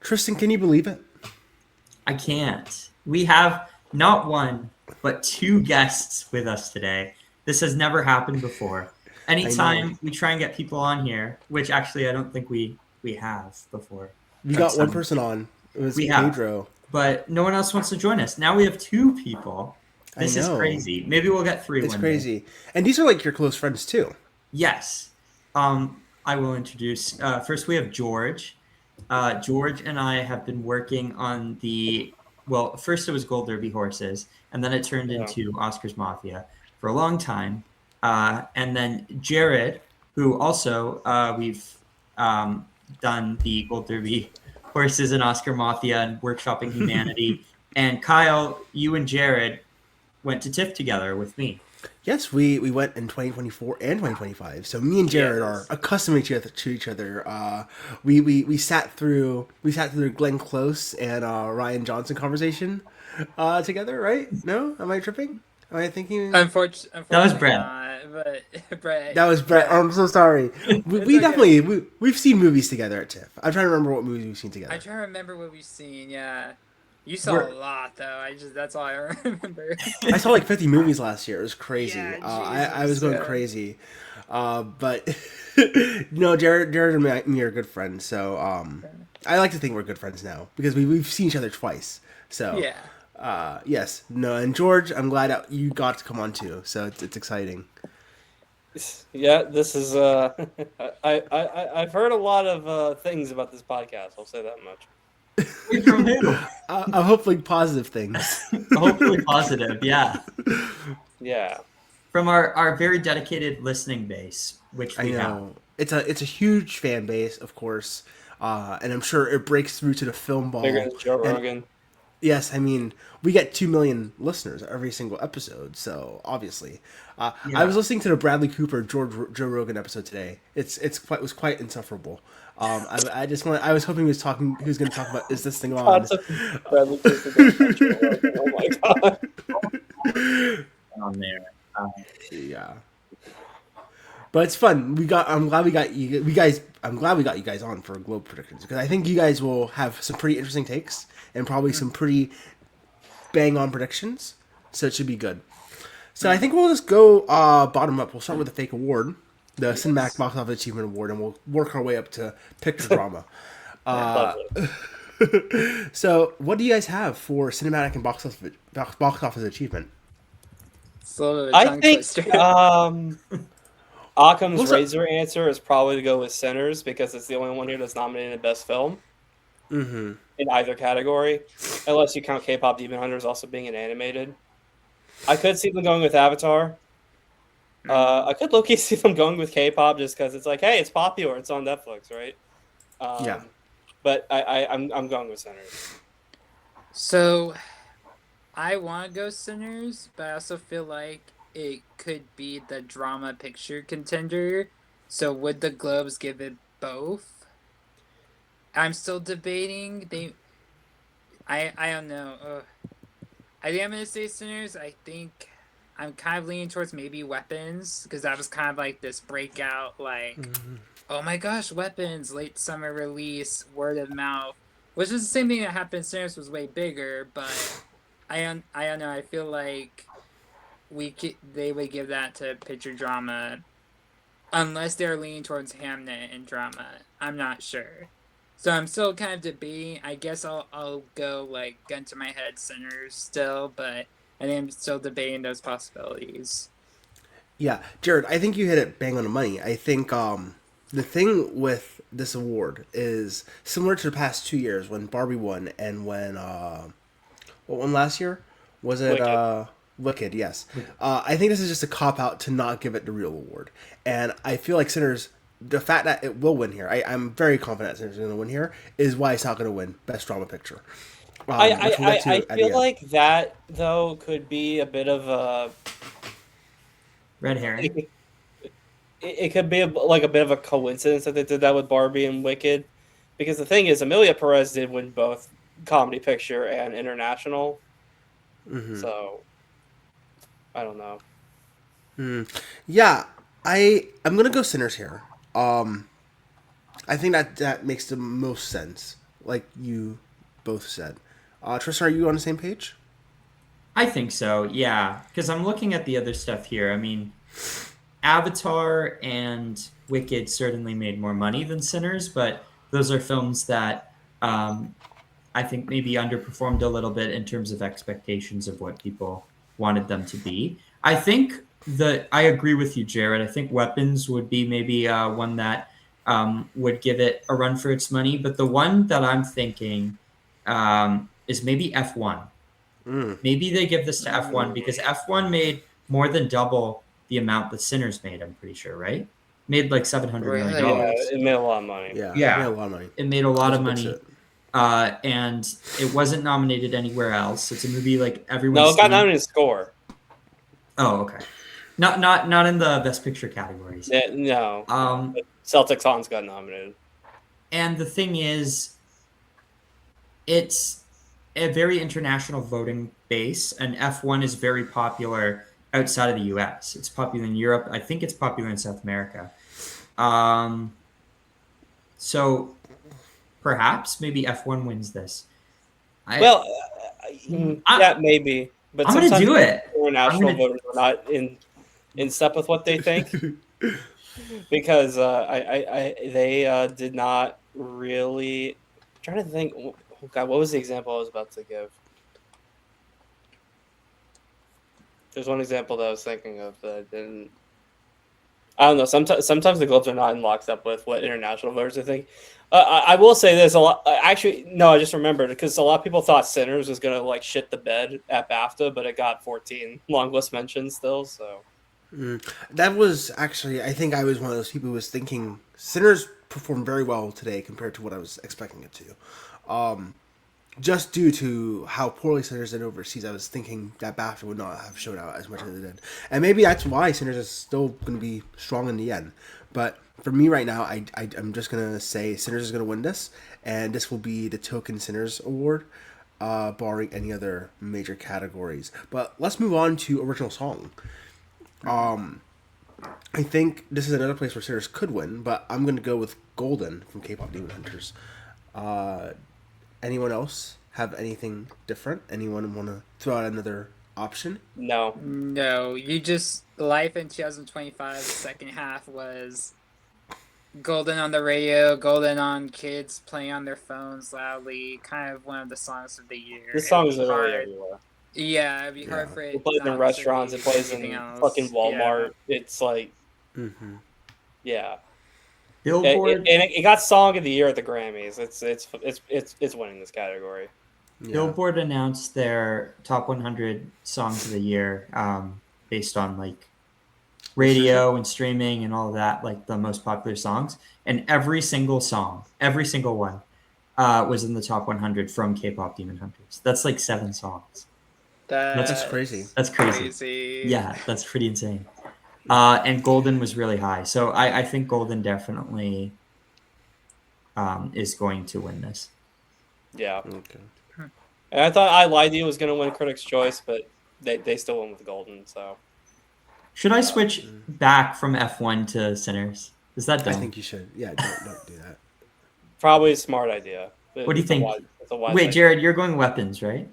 Tristan, can you believe it? I can't. We have not one, but two guests with us today. This has never happened before. I know. Anytime we try and get people on here, which actually I don't think we have before. We got That's one person on. It was we have, Pedro. but no one else wants to join us. Now we have two people. I This is know. crazy. Maybe we'll get three It's one day. crazy. And these are like your close friends too. Yes. I will introduce. First, we have George. George and I have been working on first it was Gold Derby horses, and then it turned Yeah. into Oscar's Mafia for a long time. And then Jared, who also we've done the Gold Derby horses and Oscar Mafia and workshopping humanity. And Kyle, you and Jared went to TIFF together with me. Yes, we went in 2024 and 2025. So me and Jared are accustomed to each other. We sat through Glenn Close and Ryan Johnson conversation together, right? No, am I tripping? Am I thinking? Unfortunately, That was Brett. not, but Brett. That was Brett. I'm so sorry. We okay. definitely we've seen movies together at TIFF. I'm trying to remember what movies we've seen together. I try to remember what we've seen. Yeah, you saw a lot though. That's all I remember. I saw like 50 movies last year. It was crazy. Yeah, I was Jesus, going crazy. But no, Jared and me are good friends. So I like to think we're good friends now because we've seen each other twice. So Yeah. yes, no, and George, I'm glad that you got to come on too. So it's exciting. Yeah, this is. I've heard a lot of things about this podcast. I'll say that much. From who? Hopefully positive things. Hopefully positive, yeah. Yeah. From our very dedicated listening base, which we I know it's a huge fan base, of course, and I'm sure it breaks through to the film ball. Bigger than Joe And- Rogan. Yes, I mean we get 2 million listeners every single episode, so obviously, Yeah. I was listening to the Bradley Cooper Joe Rogan episode today. It was quite insufferable. I was hoping he was going to talk about is this thing on? Bradley Cooper, Joe Rogan. Oh my god. on there. Yeah, but it's fun. I'm glad we got you guys on for Globe predictions because I think you guys will have some pretty interesting takes and probably some pretty bang on predictions. So it should be good. So I think we'll just go bottom up. We'll start with the fake award, the Cinematic Box Office Achievement Award, and we'll work our way up to picture drama. So what do you guys have for cinematic and box office achievement? So I think Occam's What's up? razor answer is probably to go with Sinners because it's the only one here that's nominated in Best Film Mm-hmm. in either category, unless you count K-pop Demon Hunters also being an animated. I could see them going with Avatar. I could low-key see them going with K-pop just because it's like, hey, it's popular, it's on Netflix, right? Yeah. But I'm going with Sinners. So, I want to go Sinners, but I also feel like it could be the drama picture contender. So, would the Globes give it both? I'm still debating. I don't know. I think I'm gonna say Sinners. I think I'm kind of leaning towards maybe Weapons because that was kind of like this breakout, like, oh my gosh, Weapons, late summer release, word of mouth, which is the same thing that happened. Sinners was way bigger, but I don't know. I feel like they would give that to picture drama, unless they're leaning towards Hamnet and drama. I'm not sure. So I'm still kind of debating. I guess I'll go like gun to my head Sinners still, but I think I'm still debating those possibilities. Yeah, Jared, I think you hit it bang on the money. I think the thing with this award is similar to the past 2 years when Barbie won and when what won last year? Was it Wicked? Yes. I think this is just a cop out to not give it the real award, and I feel like Sinners. The fact that it will win here, I'm very confident Sinners is going to win here, is why it's not going to win Best Drama Picture. I feel like that, though, could be a bit of a... Red herring. It could be a bit of a coincidence that they did that with Barbie and Wicked. Because the thing is, Amelia Perez did win both Comedy Picture and International. Mm-hmm. So, I don't know. Yeah, I'm going to go Sinners here. I think that makes the most sense. like you both said. Tristan, are you on the same page? I think so, yeah. Because I'm looking at the other stuff here. I mean, Avatar and Wicked certainly made more money than Sinners, but those are films that I think maybe underperformed a little bit in terms of expectations of what people wanted them to be. I think that I agree with you, Jared. I think Weapons would be maybe one that would give it a run for its money. But the one that I'm thinking is maybe F1. Mm. Maybe they give this to F1 because F1 made more than double the amount that Sinners made, I'm pretty sure, right? Made like $700 million. Yeah, Really? it made a lot of money. Yeah, Yeah. made a lot of money. It made a lot That's of a big money. shit. And it wasn't nominated anywhere else. It's a movie like everyone. No, it got nominated score. Oh, okay. Not in the Best Picture categories. Yeah, no. Um, Celtic Songs got nominated. and the thing is, it's a very international voting base, and F1 is very popular outside of the US. It's popular in Europe. I think it's popular in South America. So perhaps maybe F1 wins this. Yeah, maybe. But I'm gonna sometimes do it. international voters are not in step with what they think because they did not really. I'm trying to think. Oh God, what was the example I was about to give? There's one example that I was thinking of that I didn't. I don't know. Sometimes the Globes are not in lockstep with what international voters think. I will say this a lot. Actually, no, I just remembered because a lot of people thought Sinners was gonna like shit the bed at BAFTA, but it got 14 long list mentions still. So That was actually, I think I was one of those people who was thinking Sinners performed very well today compared to what I was expecting it to. Just due to how poorly Sinners did overseas, I was thinking that BAFTA would not have showed out as much as it did. And maybe that's why Sinners is still going to be strong in the end. But for me right now, I'm just going to say Sinners is going to win this. And this will be the Token Sinners Award, barring any other major categories. But let's move on to Original Song. I think this is another place where Sinners could win, but I'm going to go with Golden from K-Pop Demon Hunters. Anyone else have anything different? Anyone want to throw out another option? no. No, you just Life in 2025. The second half was Golden on the radio, Golden on kids playing on their phones loudly. Kind of one of the songs of the year. This song is It'd be literally hard- everywhere. Yeah, it'd be hard for it. It plays not in to restaurants. be It plays anything in else. fucking Walmart. Yeah. It's like, Mm-hmm. yeah. Billboard. It got Song of the Year at the Grammys. It's winning this category. Yeah. Billboard announced their top 100 songs of the year based on like radio and streaming and all of that, like the most popular songs. And every single song, every single one, was in the top 100 from K-Pop Demon Hunters. That's like 7 songs. That's crazy. That's crazy. Yeah, that's pretty insane. And Golden was really high. So I think Golden definitely is going to win this. Yeah. Okay. And I thought I Lied to You was going to win Critics' Choice, but they still went with Golden. So Should I switch back from F1 to Sinners? Is that dumb? I think you should. Yeah, don't do that. probably a smart idea. What do you think? It's a wise Wait, idea. Jared, you're going Weapons, right?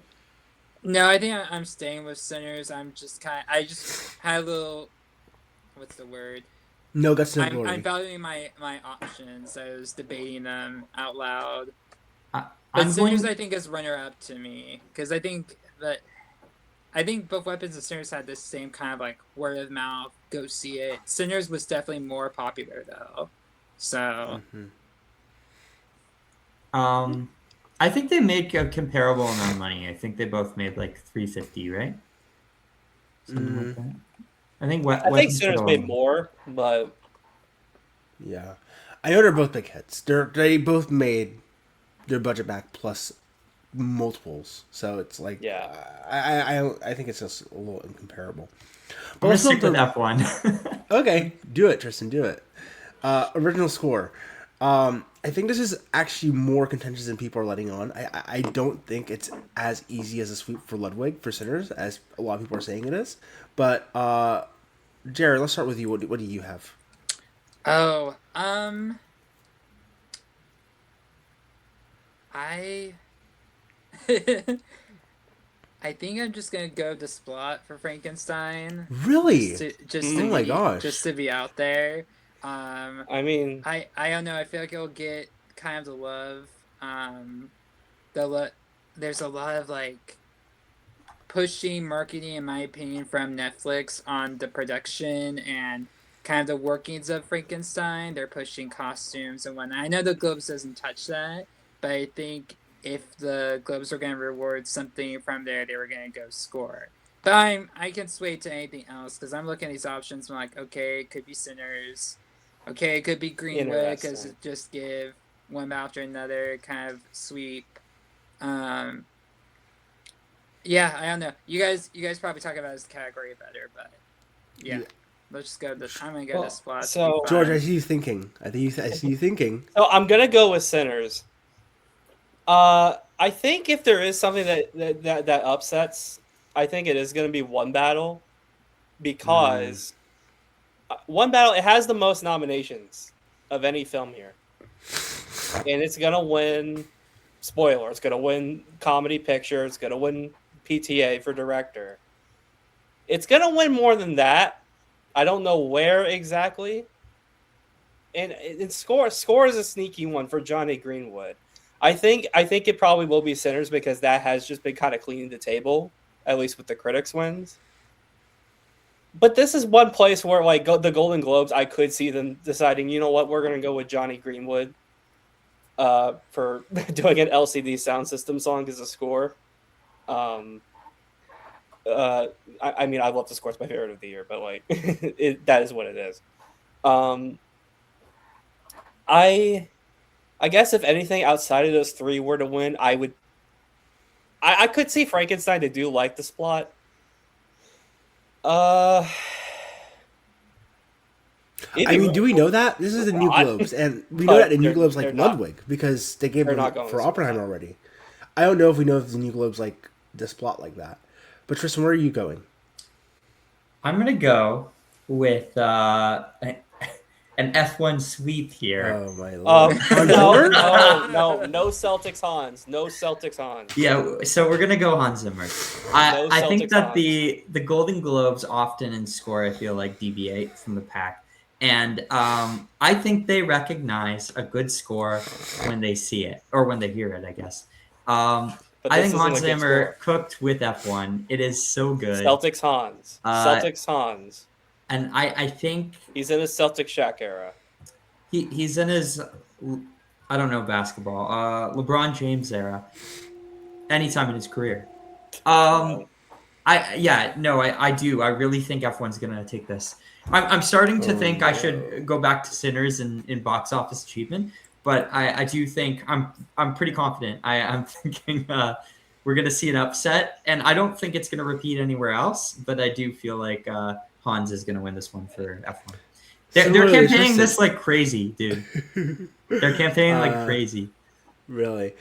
No, I think I'm staying with Sinners. I just had a little. What's the word? No guts, no glory. I'm valuing my options. I was debating them out loud. I'm But Sinners, going. I think, is runner-up to me because I think both Weapons and Sinners had the same kind of like word of mouth. Go see it. Sinners was definitely more popular though, so I think they make a comparable amount of money. I think they both made like $350, right? Something like that. I think I think Sinners made more, but Yeah, I know they're both big hits. They both made their budget back plus multiples, so it's like I think it's just a little incomparable. But let's stick with the F1. Okay, do it, Tristan. Do it. Original score. I think this is actually more contentious than people are letting on. I don't think it's as easy as a sweep for Ludwig for Sinners as a lot of people are saying it is. But Jared, let's start with you. What do you have? I I think I'm just gonna go the Splot for Frankenstein. Really? Just to Oh my be gosh. just to be out there. I mean, I don't know. I feel like it'll get kind of the love. The there's a lot of like pushing marketing, in my opinion, from Netflix on the production and kind of the workings of Frankenstein. They're pushing costumes and whatnot. I know the Globes doesn't touch that, but I think if the Globes were going to reward something from there, they were going to go score. But I can sway to anything else because I'm looking at these options. I'm like, okay, it could be Sinners. Okay, it could be Greenwood because Interesting. it just give one after another kind of sweep. Yeah, I don't know. You guys probably talk about this category better, but yeah. Let's just go to I'm gonna go Well, to Splot. so- George, I see you thinking. I see you thinking. so I'm gonna go with Sinners. I think if there is something that upsets, I think it is gonna be One Battle, because One Battle, it has the most nominations of any film here, and it's gonna win. Spoiler: it's gonna win comedy picture. It's gonna win PTA for director. It's gonna win more than that. I don't know where exactly. And score is a sneaky one for Johnny Greenwood. I think it probably will be Sinners because that has just been kind of cleaning the table, at least with the critics wins. But this is one place where, like, the Golden Globes, I could see them deciding, you know what, we're going to go with Johnny Greenwood for doing an LCD sound system song as a score. I mean, I love the score; it's my favorite of the year, but like, that is what it is. I guess if anything outside of those three were to win, I could see Frankenstein to do like the Splot. I mean, do we know that? This is the New Globes, and we know But that the New they're- Globes they're like not. Ludwig because they gave They're him not going for with Oppenheimer Splot. already. I don't know if we know if the New Globes like this plot like that. But Tristan, where are you going? I'm gonna go with an F1 sweep here. Oh my lord! Hans no, Zimmer? no Celtics Hans, no Celtics Hans. Yeah, so we're gonna go Hans Zimmer. No I think Celtics that Hans. the Golden Globes often in score, I feel like, deviate from the pack, and I think they recognize a good score when they see it or when they hear it, I guess. But I this think isn't Hans a good Zimmer score. cooked with F1. It is so good, Celtics Hans. Celtics Hans. and I think He's in his Celtic Shaq era. he's in his, I don't know, basketball, LeBron James era, anytime in his career. I do. I really think F1's gonna take this. I'm starting to think I should go back to Sinners in box office achievement, but I do think I'm pretty confident. I'm thinking we're gonna see an upset, and I don't think it's gonna repeat anywhere else. But I do feel like Hans is gonna win this one for F1. They're Similarly, campaigning this Tristan- like crazy, dude. They're campaigning like crazy. Really?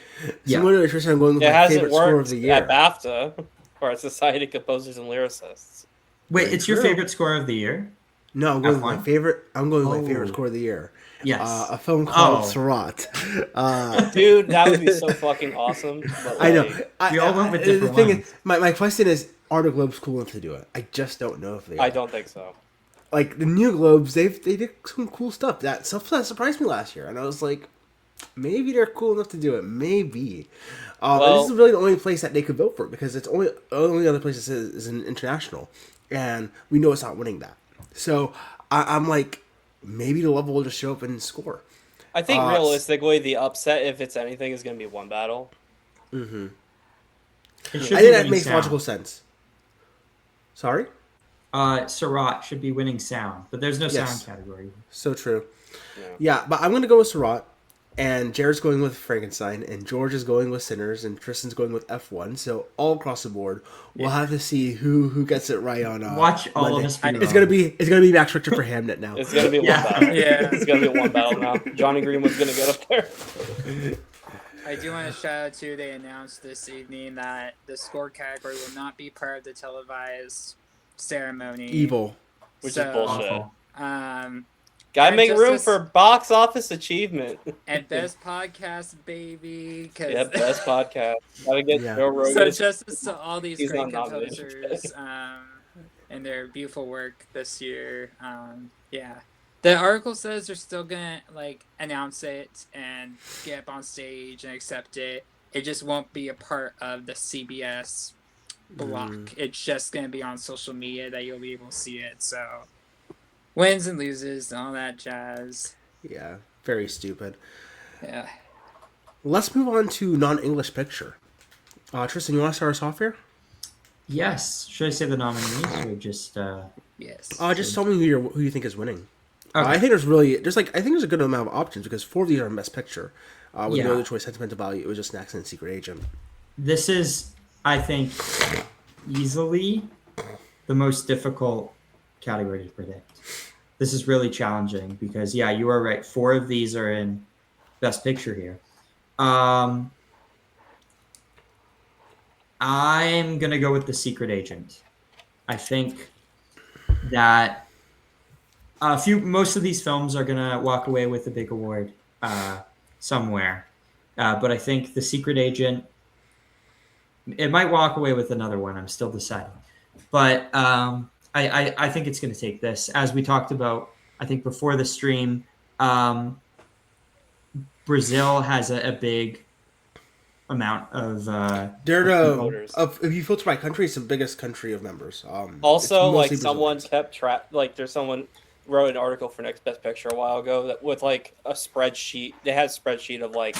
Yeah. Similarly, Tristan, I'm going with It my hasn't favorite score of worked the year. at BAFTA or Society of Composers and Lyricists. Wait, Very it's your true. favorite score of the year? No, I'm going with my F1? favorite. I'm going with my Oh. favorite score of the year. Yes. A film called Oh. Surat. Dude, that would be so fucking awesome. But I know. like, We all went with the different thing ones. is, my question is, are the Globes cool enough to do it? I just don't know if they are. I don't think so. Like the New Globes, they did some cool stuff that surprised me last year, and I was like, maybe they're cool enough to do it. Maybe. Well- this is really the only place that they could vote for because it's only other place that is an international, and we know it's not winning that. So I'm like, maybe the level will just show up and score. I think realistically, the upset, if it's anything, is going to be One Battle. It I should be think that winning makes sound. logical sense. Sorry. Surat should be winning sound, but there's no Yes. sound category. So true. Yeah. Yeah, but I'm going to go with Surat, and Jared's going with Frankenstein, and George is going with Sinners, and Tristan's going with F1. So all across the board, we'll have to see who gets it right on. Watch all Monday. of us. Be It's wrong. gonna be Max Richter for Hamnet now. It's going to be Yeah. One Battle. Yeah. It's going to be One Battle now. Johnny Greenwood's going to get up there. I do want to shout out to they announced this evening that the score category will not be part of the televised ceremony. Evil. Which So, is bullshit. Awful. Gotta And make room Justice- for box office achievement. And best podcast, baby. 'Cause Yeah, best podcast. Gotta get Yeah. Joe So Rogan. justice to all these He's great not nominated. composers and their beautiful work this year. Yeah. The article says they're still gonna like announce it and get up on stage and accept it. It just won't be a part of the CBS block. It's just gonna be on social media that you'll be able to see it. So wins and loses and all that jazz. Yeah, very stupid. Yeah. Let's move on to non-English picture. Tristan, you want to start us off here? Yes. Should I say the nominees or just? Yes. Just tell me who you think is winning. Okay. I think I think there's a good amount of options because 4 of these are in Best Picture. With no other choice, Sentimental Value. It was just an accident, Secret Agent. This is, I think, easily the most difficult category to predict. This is really challenging because, yeah, you are right. 4 of these are in Best Picture here. I'm going to go with The Secret Agent. I think that most of these films are going to walk away with a big award somewhere. But I think The Secret Agent, it might walk away with another one. I'm still deciding. But I think it's going to take this. As we talked about, I think before the stream, Brazil has a big amount of voters. If you filter by country, it's the biggest country of members. Also, it's like mostly someone Brazilians. kept track. Like there's someone wrote an article for Next Best Picture a while ago that with like a spreadsheet. They had a spreadsheet of like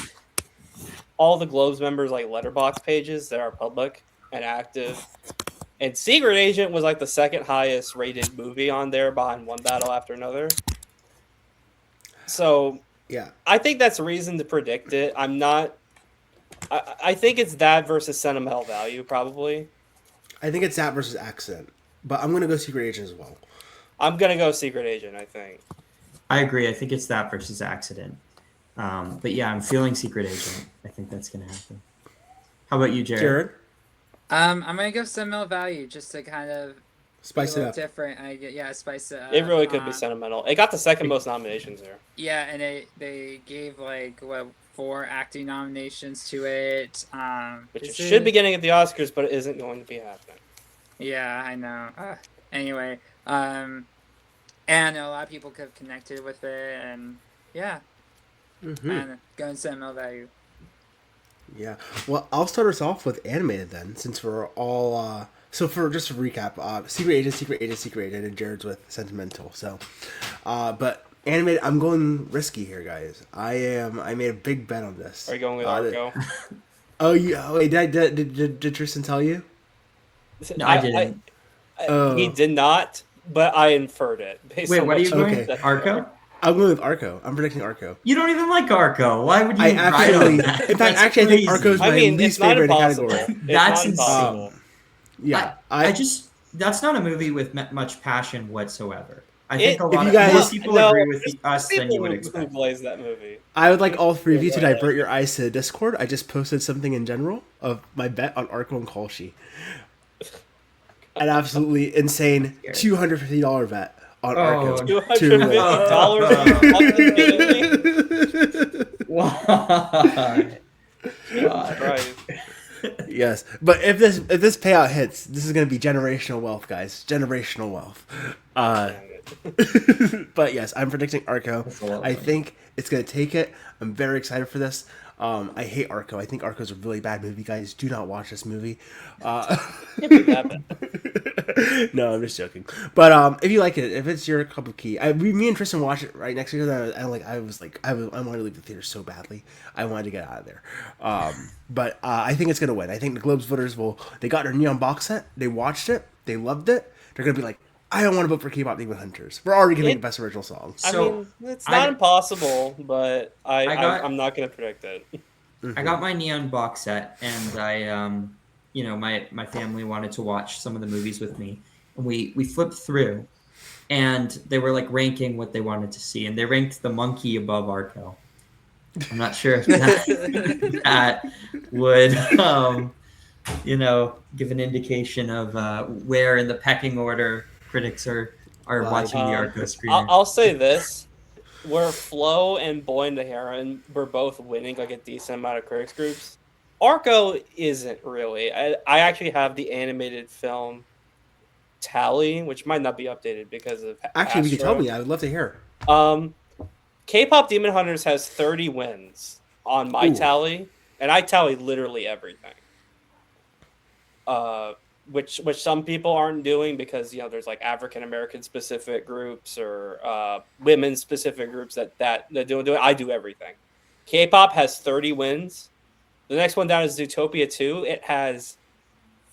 all the Globes members like letterbox pages that are public and active. And Secret Agent was like the second highest rated movie on there behind One Battle After Another. So Yeah. I think that's a reason to predict it. I'm not. I think it's that versus Sentimental Value probably. I think it's that versus Accident. But I'm going to go Secret Agent as well. I'm gonna go Secret Agent. I think. I agree. I think it's that versus Accident. But yeah, I'm feeling Secret Agent. I think that's going to happen. How about you, Jared? Jared? I'm gonna go Sentimental Value just to kind of Spice be a it little up. different. Spice it up. It really could be Sentimental. It got the second most nominations there. Yeah, and they gave like 4 acting nominations to it. Which it should be getting at the Oscars, but it isn't going to be happening. Yeah, I know. Anyway, and I know a lot of people could have connected with it, and yeah, and going Sentimental Value. Yeah. Well, I'll start us off with animated then, since we're all. So for just a recap, Secret Agent, Secret Agent, Secret Agent, and Jared's with Sentimental. So, but animated, I'm going risky here, guys. I made a big bet on this. Are you going with Argo? Oh, yeah. Wait, did Tristan tell you? No, I didn't. He did not, but I inferred it. Wait, what are you going? Okay. Arco? I'm going with Arco. I'm predicting Arco. You don't even like Arco. Why would you? I write on absolutely. that? In fact, That's actually, I think crazy. Arco's my It's least not favorite impossible. category. It's That's not impossible. Yeah, I just that's not a movie with much passion whatsoever. I think a If lot you of guys- more people No, agree with us than People you would who expect. plays that movie. I would like all 3 of you to divert your eyes to Discord. I just posted something in general of my bet on Arco and Kolshi. An absolutely insane $250 bet on Arco. $250. Why? Right. Yes, but if this payout hits, this is going to be generational wealth, guys. Generational wealth. But yes, I'm predicting Arco. That's a lot of I money. think it's going to take it. I'm very excited for this. I hate Arco. I think Arco's a really bad movie, guys. Do not watch this movie. Can't be that bad. No, I'm just joking. But if you like it, if it's your cup of tea, me and Tristan watched it right next to each other. And I wanted to leave the theater so badly. I wanted to get out of there. But I think it's gonna win. I think the Globes voters they got their neon box set. They watched it. They loved it. They're gonna be like, I don't want to vote for K-pop Demon Hunters. We're already giving the best original song. I So, mean, it's not impossible, but I'm not going to predict it. I got my Neon box set, and I, my family wanted to watch some of the movies with me. And we flipped through, and they were like ranking what they wanted to see, and they ranked The Monkey above Arco. I'm not sure if that would, give an indication of where in the pecking order critics are watching the Arco screener. I'll say this. where Flo and Boy and the Heron were both winning like a decent amount of critics groups, Arco isn't really. I actually have the animated film tally, which might not be updated because of Actually, if you could tell Astro. me, I would love to hear. K-pop Demon Hunters has 30 wins on my Ooh. tally, and I tally literally everything. Which some people aren't doing because there's like African American specific groups or women specific groups that do it. I do everything. K-pop has 30 wins. The next one down is Zootopia 2. It has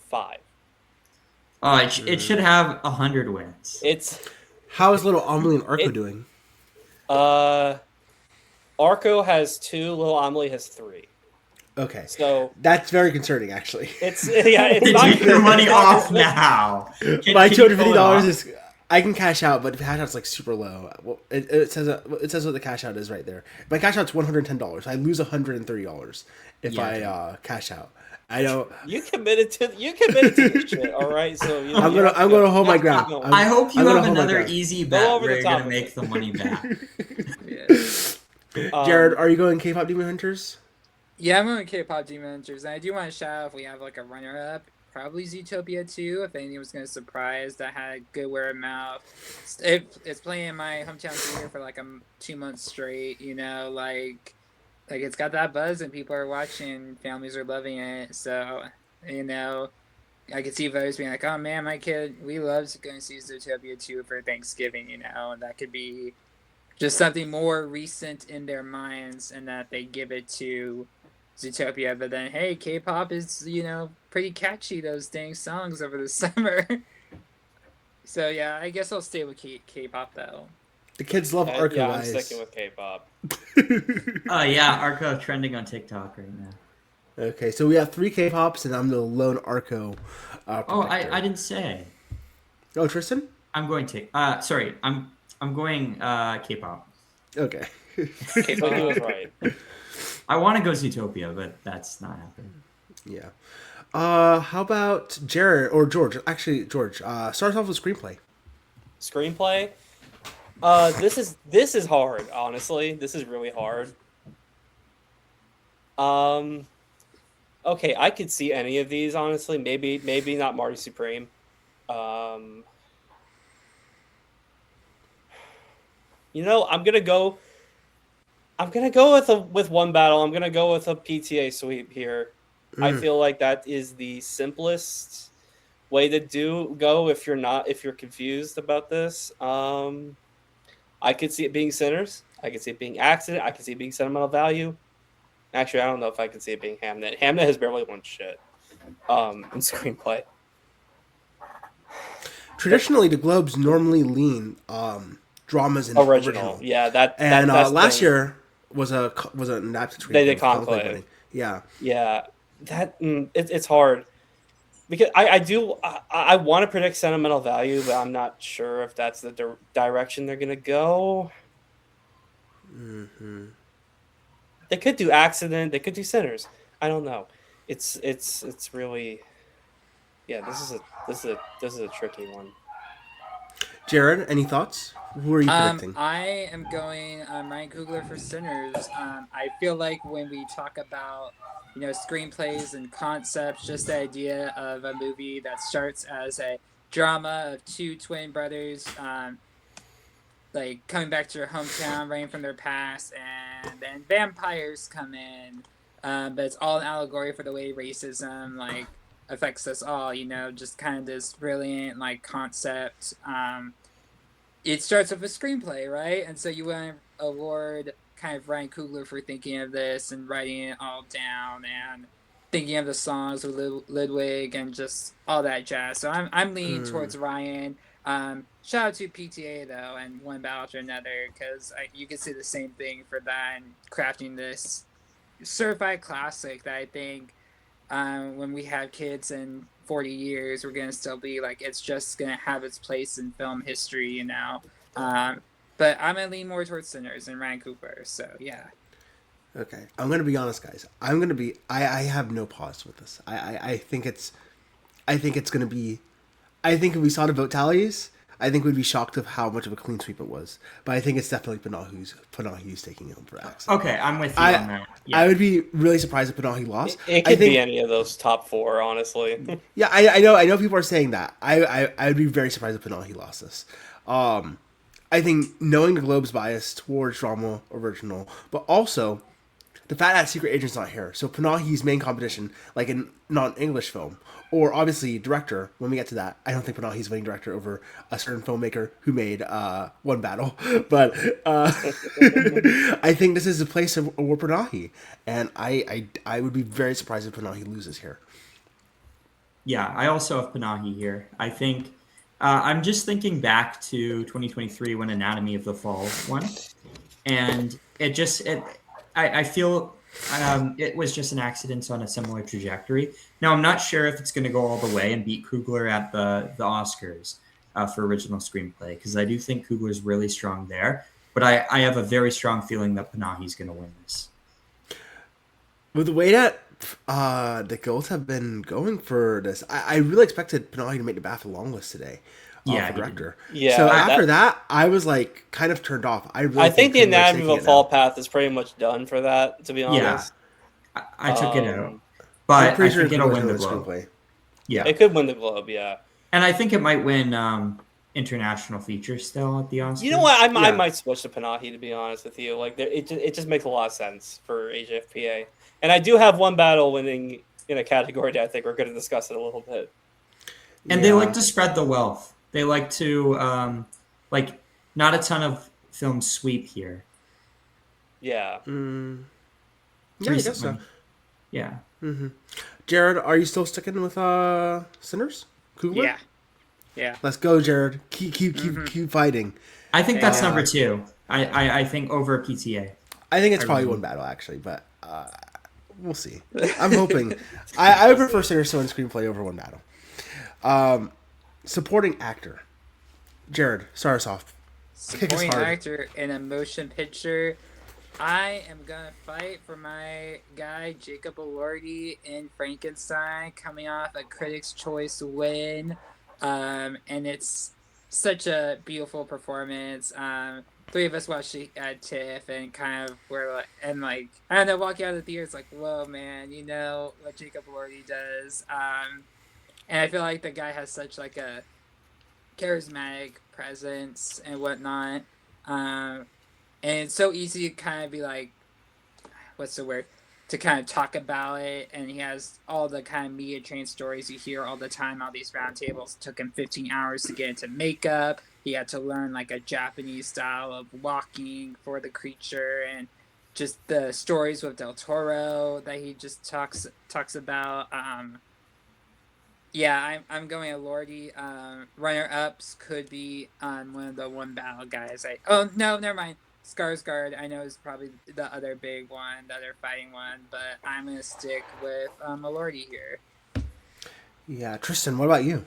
5. It should have 100 wins. It's How is Little Amelie and Arco doing? Arco has 2. Little Amelie has 3. Okay, So that's very concerning, actually. it's It's not Take your money off now. My $250 is I can cash out, but the cash out's like super low. Well, it says what the cash out is right there. My cash out's $110. I lose $130 if I cash out. I don't. You committed to this shit, all right? So I'm gonna hold my ground. I hope you I'm gonna have hold my another ground. easy Go bet over where the you're top gonna of make it. the money back. Jared, are you going K-pop Demon Hunters? Yeah, I'm going K-pop Demon Hunters, and I do want to shout out if we have like a runner-up, probably Zootopia 2, if anyone was going to surprise that had good word of mouth. It's playing in my hometown theater for like 2 months straight, like it's got that buzz and people are watching, families are loving it, so, I could see voters being like, oh man, my kid, we love going to see Zootopia 2 for Thanksgiving, and that could be just something more recent in their minds and that they give it to Zootopia. But then, hey, K-pop is, pretty catchy, those dang songs over the summer. So, yeah, I guess I'll stay with K-pop, though. The kids love Arco, yeah, I'm guys. sticking with K-pop. Oh yeah, Arco trending on TikTok right now. Okay, so we have 3 K-pops, and I'm the lone Arco. Oh, I didn't say. Oh, Tristan? I'm going sorry, I'm going K-pop. Okay. K-pop was right. I want to go Zootopia, but that's not happening. Yeah. How about Jared or George? Actually, George. Start off with screenplay. Screenplay. This is hard. Honestly, this is really hard. Okay, I could see any of these. Honestly, maybe not Marty Supreme. I'm gonna go. I'm gonna go with one battle. I'm gonna go with a PTA sweep here. I feel like that is the simplest way to go if you're confused about this. I could see it being Sinners. I could see it being Accident. I could see it being Sentimental Value. Actually, I don't know if I could see it being Hamnet. Hamnet has barely won shit in screenplay. Traditionally, the Globes normally lean dramas and original. Yeah, last year was an adapted screenplay. They did Conclave. Yeah. Yeah, it's hard because I want to predict Sentimental Value, but I'm not sure if that's the direction they're gonna go. Mm-hmm. They could do Accident. They could do Sinners. I don't know. It's really, yeah. This is a tricky one. Jared, any thoughts? Who are you predicting? I am going Ryan Coogler for Sinners. I feel like when we talk about screenplays and concepts, just the idea of a movie that starts as a drama of 2 twin brothers like coming back to their hometown, running from their past, and then vampires come in. But it's all an allegory for the way racism affects us all. Just kind of this brilliant concept. It starts with a screenplay, right? And so you want to award kind of Ryan Coogler for thinking of this and writing it all down and thinking of the songs with Ludwig and just all that jazz. So I'm leaning towards Ryan. Shout out to PTA though, and One Battle After Another, because you can see the same thing for that and crafting this certified classic that I think when we have kids in 40 years, we're gonna still be it's just gonna have its place in film history, But I'm gonna lean more towards Sinners and Ryan Coogler. So yeah. Okay, I'm gonna be honest, guys. I have no pause with this. I think it's gonna be. I think if we saw the vote tallies, I think we'd be shocked of how much of a clean sweep it was. But I think it's definitely Panahi's taking him for accent. Okay, I'm with you on that. Yeah. I would be really surprised if Panahi lost. It I could think, be any of those top 4, honestly. yeah, I know people are saying that. I would be very surprised if Panahi lost this. I think knowing the Globe's bias towards drama original, but also the fact that Secret Agent's not here, so Panahi's main competition, like in non-English film, or obviously director, when we get to that, I don't think Panahi's winning director over a certain filmmaker who made One Battle, but I think this is a place of war Panahi, and I would be very surprised if Panahi loses here. Yeah, I also have Panahi here. I think I'm just thinking back to 2023 when Anatomy of the Fall won, and I feel it was just an accident on a similar trajectory. Now, I'm not sure if it's going to go all the way and beat Coogler at the Oscars for original screenplay, because I do think Coogler's really strong there, but I have a very strong feeling that Panahi's going to win this. With the way that the Guilds have been going for this, I really expected Panahi to make the BAFTA long list today for director. Yeah. So after that, I was like kind of turned off. I think the Anatomy of a Fall path is pretty much done for that, to be honest. Yeah, I took it out. But I think it'll win the Globe. Screenplay. Yeah. It could win the Globe, yeah. And I think it might win international feature still at the Oscars. You know what? I might switch to Panahi, to be honest with you. Like, it just makes a lot of sense for AJFPA. And I do have One Battle winning in a category that I think we're going to discuss it a little bit. And they like to spread the wealth. They like to, not a ton of films sweep here. Yeah. Yeah, I guess so. Yeah. Mm-hmm. Jared, are you still sticking with Sinners? Coogler? Yeah. Let's go, Jared. Keep fighting. I think that's number 2. I think over PTA. I think it's probably One Battle, actually, but we'll see. I'm hoping. I would prefer Sinners to win screenplay over One Battle. Supporting actor. Jared, start us off. Supporting actor in a motion picture. I am gonna fight for my guy Jacob Elordi in Frankenstein, coming off a Critics' Choice win, and it's such a beautiful performance. 3 of us watched it at TIFF and kind of were like, I don't know, walking out of the theater, it's like, whoa, man, you know what Jacob Elordi does. And I feel like the guy has such like a charismatic presence and whatnot. And it's so easy to kind of be like, what's the word? To kind of talk about it. And he has all the kind of media trained stories you hear all the time. All these roundtables. It took him 15 hours to get into makeup. He had to learn like a Japanese style of walking for the creature, and just the stories with Del Toro that he just talks about. Yeah, I'm going Elordi. Runner-ups could be one of the One Battle guys. No, never mind. Skarsgård, I know, is probably the other big one, the other fighting one, but I'm going to stick with Elordi here. Yeah, Tristan, what about you?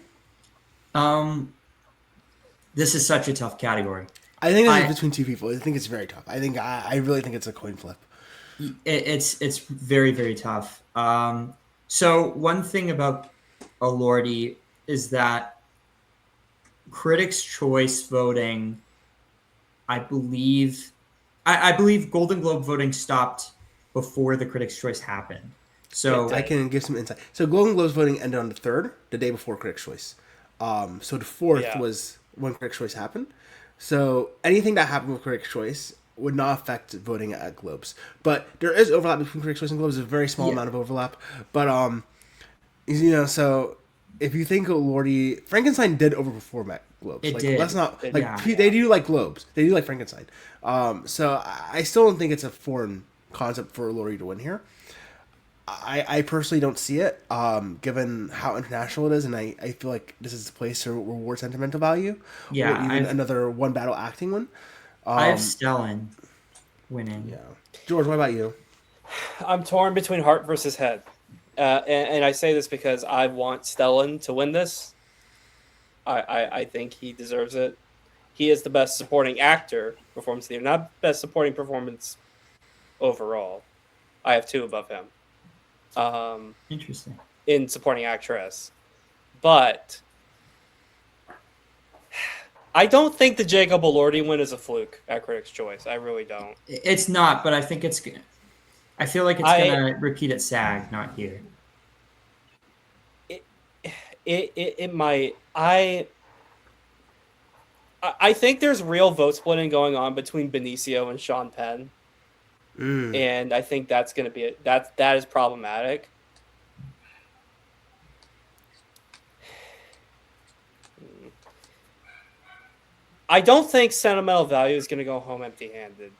This is such a tough category. I think it's between 2 people. I think it's very tough. I really think it's a coin flip. It's very, very tough. So one thing about Elordi is that Critics' Choice voting, I believe Golden Globe voting stopped before the Critics' Choice happened. So I can give some insight. So Golden Globes voting ended on the 3rd, the day before Critics' Choice. So the 4th was when Critics' Choice happened. So anything that happened with Critics' Choice would not affect voting at Globes. But there is overlap between Critics' Choice and Globes. There's a very small amount of overlap. But so if you think Elordi, Frankenstein did overperform at Globes. It did. Let's not they do like Globes. They do like Frankenstein. So I still don't think it's a foreign concept for Elordi to win here. I personally don't see it, given how international it is, and I feel like this is a place to reward sentimental value. Yeah, or even another One Battle acting one. I have Stellan winning. Yeah, George, what about you? I'm torn between heart versus head, and I say this because I want Stellan to win this. I think he deserves it. He is the best supporting actor performance of the year, not best supporting performance overall. I have 2 above him. Interesting. In supporting actress, but I don't think the Jacob Elordi win is a fluke at Critics' Choice. I really don't. It's not, but I think it's. I feel like it's gonna repeat at SAG, not here. It might. I think there's real vote splitting going on between Benicio and Sean Penn, and I think that's going to be that is problematic. I don't think Sentimental Value is going to go home empty-handed.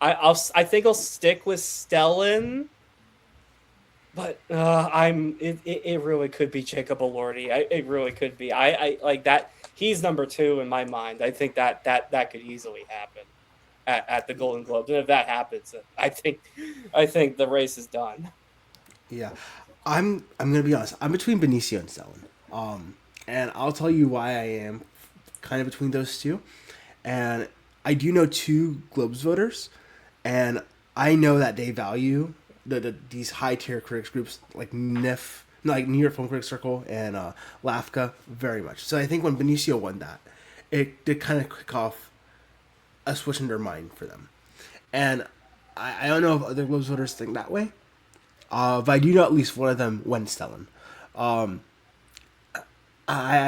I think I'll stick with Stellan, but it really could be Jacob Elordi. It really could be. I like that. He's number 2 in my mind. I think that could easily happen at the Golden Globes, and if that happens, I think the race is done. Yeah, I'm gonna be honest. I'm between Benicio and Stellan, and I'll tell you why I am kind of between those two. And I do know 2 Globes voters, and I know that they value these high tier critics groups like NIF, like New York Film Critics Circle and LAFCA very much. So I think when Benicio won that, it did kind of kick off a switch in their mind for them. And I don't know if other Globes voters think that way, but I do know at least one of them went Stellan. I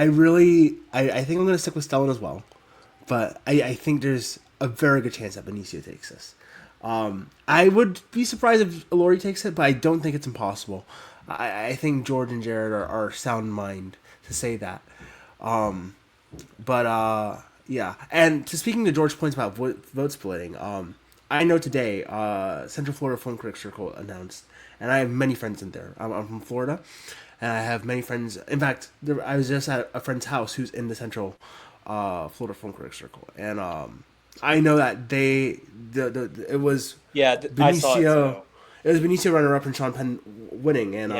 think I'm going to stick with Stellan as well, but I think there's a very good chance that Benicio takes this. I would be surprised if Elordi takes it, but I don't think it's impossible. I think George and Jared are sound mind to say that. Yeah. And speaking to George's points about vote splitting, I know today Central Florida Film Critics Circle announced, and I have many friends in there. I'm from Florida, and I have many friends. In fact, I was just at a friend's house who's in the Central Florida Film Critics Circle, and I know that it was Benicio. I saw it too. It was Benicio runner up and Sean Penn winning, and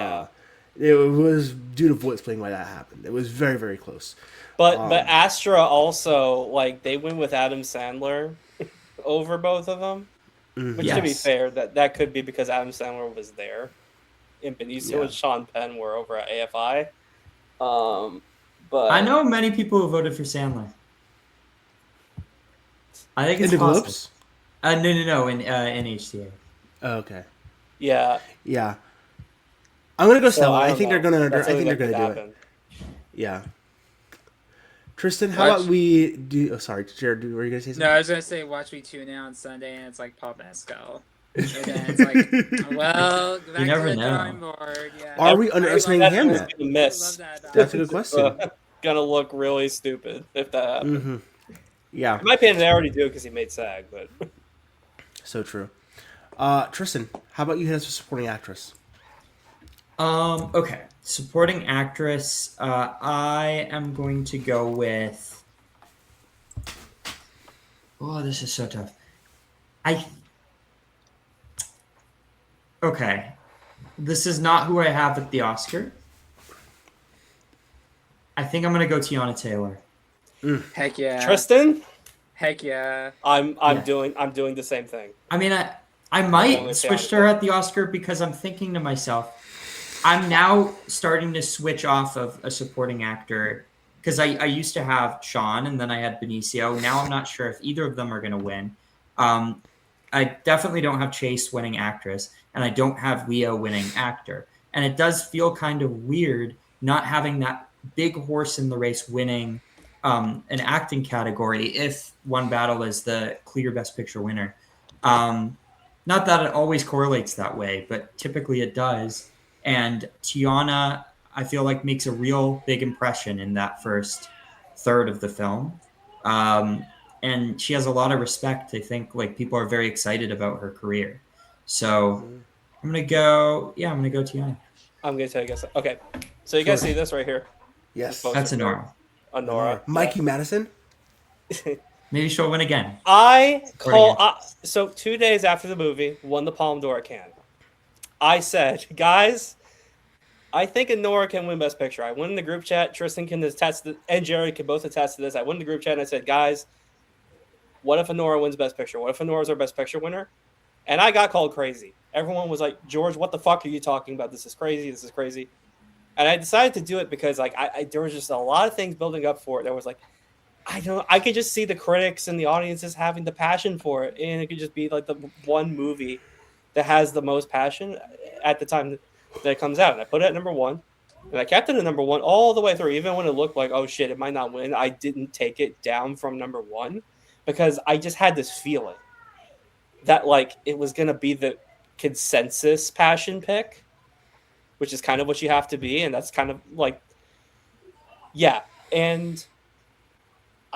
it was due to vote splitting why that happened. It was very, very close. But Astra also, like, they went with Adam Sandler over both of them. Mm-hmm. Which, to be fair, that could be because Adam Sandler was there, and Benicio and Sean Penn were over at AFI. But I know many people who voted for Sandler. I think it's in the possible. Globes? No, in HTA. Oh, okay. Yeah. I'm gonna go Stellan. So, I think they're gonna. That's I think they're gonna do it. Yeah. Tristan, how about we do? Oh, sorry, Jared. Were you gonna say something? No, I was gonna say watch me tune in on Sunday, and it's like Paul Mescal. And then it's like, well, back You never to the know. drawing board. Yeah. Are we underestimating him? That's gonna miss. That's a good question. Gonna look really stupid if that happens. Mm-hmm. Yeah. In my opinion, they already do because he made SAG, but So true. Tristan, how about you hit us with supporting actress? Okay. Supporting actress, I am going to go with. Oh, this is so tough. Okay. This is not who I have at the Oscar. I think I'm gonna go Tiana Taylor. Heck yeah. Tristan, Heck yeah. I'm doing the same thing. I mean, I might switch to her at the Oscar because I'm thinking to myself, I'm now starting to switch off of a supporting actor because I used to have Sean and then I had Benicio. Now I'm not sure if either of them are going to win. I definitely don't have Chase winning actress, and I don't have Leo winning actor. And it does feel kind of weird not having that big horse in the race winning an acting category if One Battle is the clear Best Picture winner. Not that it always correlates that way, but typically it does. And Tiana, I feel like, makes a real big impression in that first third of the film. And she has a lot of respect. I think like people are very excited about her career. So I'm going to go Tiana. I'm going to take a guess. Okay. So you guys see this right here? Yes. That's Honora. Honora. Mikey Madison? Maybe she'll win again. So 2 days after the movie won the Palme d'Or at Cannes, I said, guys, I think Honora can win Best Picture. I went in the group chat. Tristan can attest to, and Jerry can both attest to this. I went in the group chat and I said, guys, what if Honora wins Best Picture? What if Honora's our Best Picture winner? And I got called crazy. Everyone was like, George, what the fuck are you talking about? This is crazy. This is crazy. And I decided to do it because like there was just a lot of things building up for it. There was like, I could just see the critics and the audiences having the passion for it, and it could just be like the one movie that has the most passion at the time that it comes out. And I put it at number one, and I kept it at number one all the way through, even when it looked like, oh shit, it might not win. I didn't take it down from number one because I just had this feeling that like it was gonna be the consensus passion pick, which is kind of what you have to be, and that's kind of like, yeah. And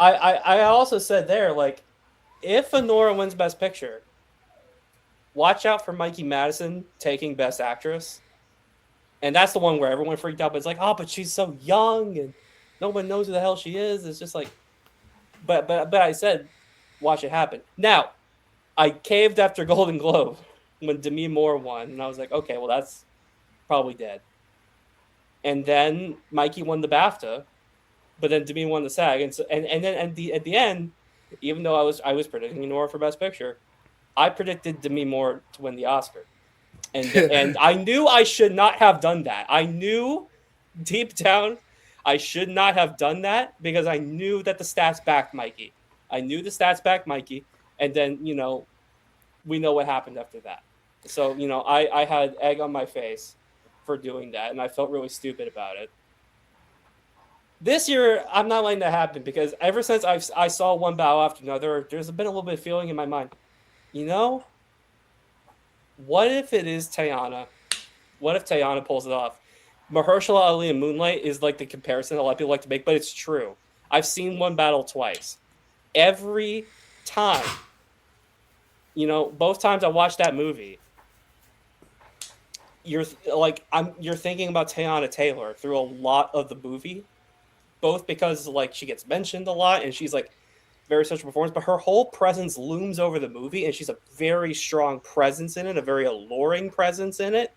I also said there, like, if Honora wins Best Picture, watch out for Mikey Madison taking Best Actress. And that's the one where everyone freaked out. But it's like, oh, but she's so young and no one knows who the hell she is. It's just like, but I said, watch it happen. Now, I caved after Golden Globe when Demi Moore won, and I was like, okay, well, that's probably dead. And then Mikey won the BAFTA, but then Demi won the SAG, and so and then at the end, even though I was predicting Nora for Best Picture, I predicted Demi Moore to win the Oscar, and I knew I should not have done that. I knew deep down I should not have done that because I knew that the stats backed Mikey. I knew the stats backed Mikey, and then we know what happened after that. So I had egg on my face for doing that, and I felt really stupid about it. This year, I'm not letting that happen because ever since I saw one battle after another, there's been a little bit of feeling in my mind. What if it is Teyana? What if Teyana pulls it off? Mahershala Ali and Moonlight is like the comparison a lot of people like to make, but it's true. I've seen one battle twice. Every time, both times I watched that movie, you're thinking about Teyana Taylor through a lot of the movie. Both because like she gets mentioned a lot and she's like very social performance, but her whole presence looms over the movie and she's a very strong presence in it, a very alluring presence in it.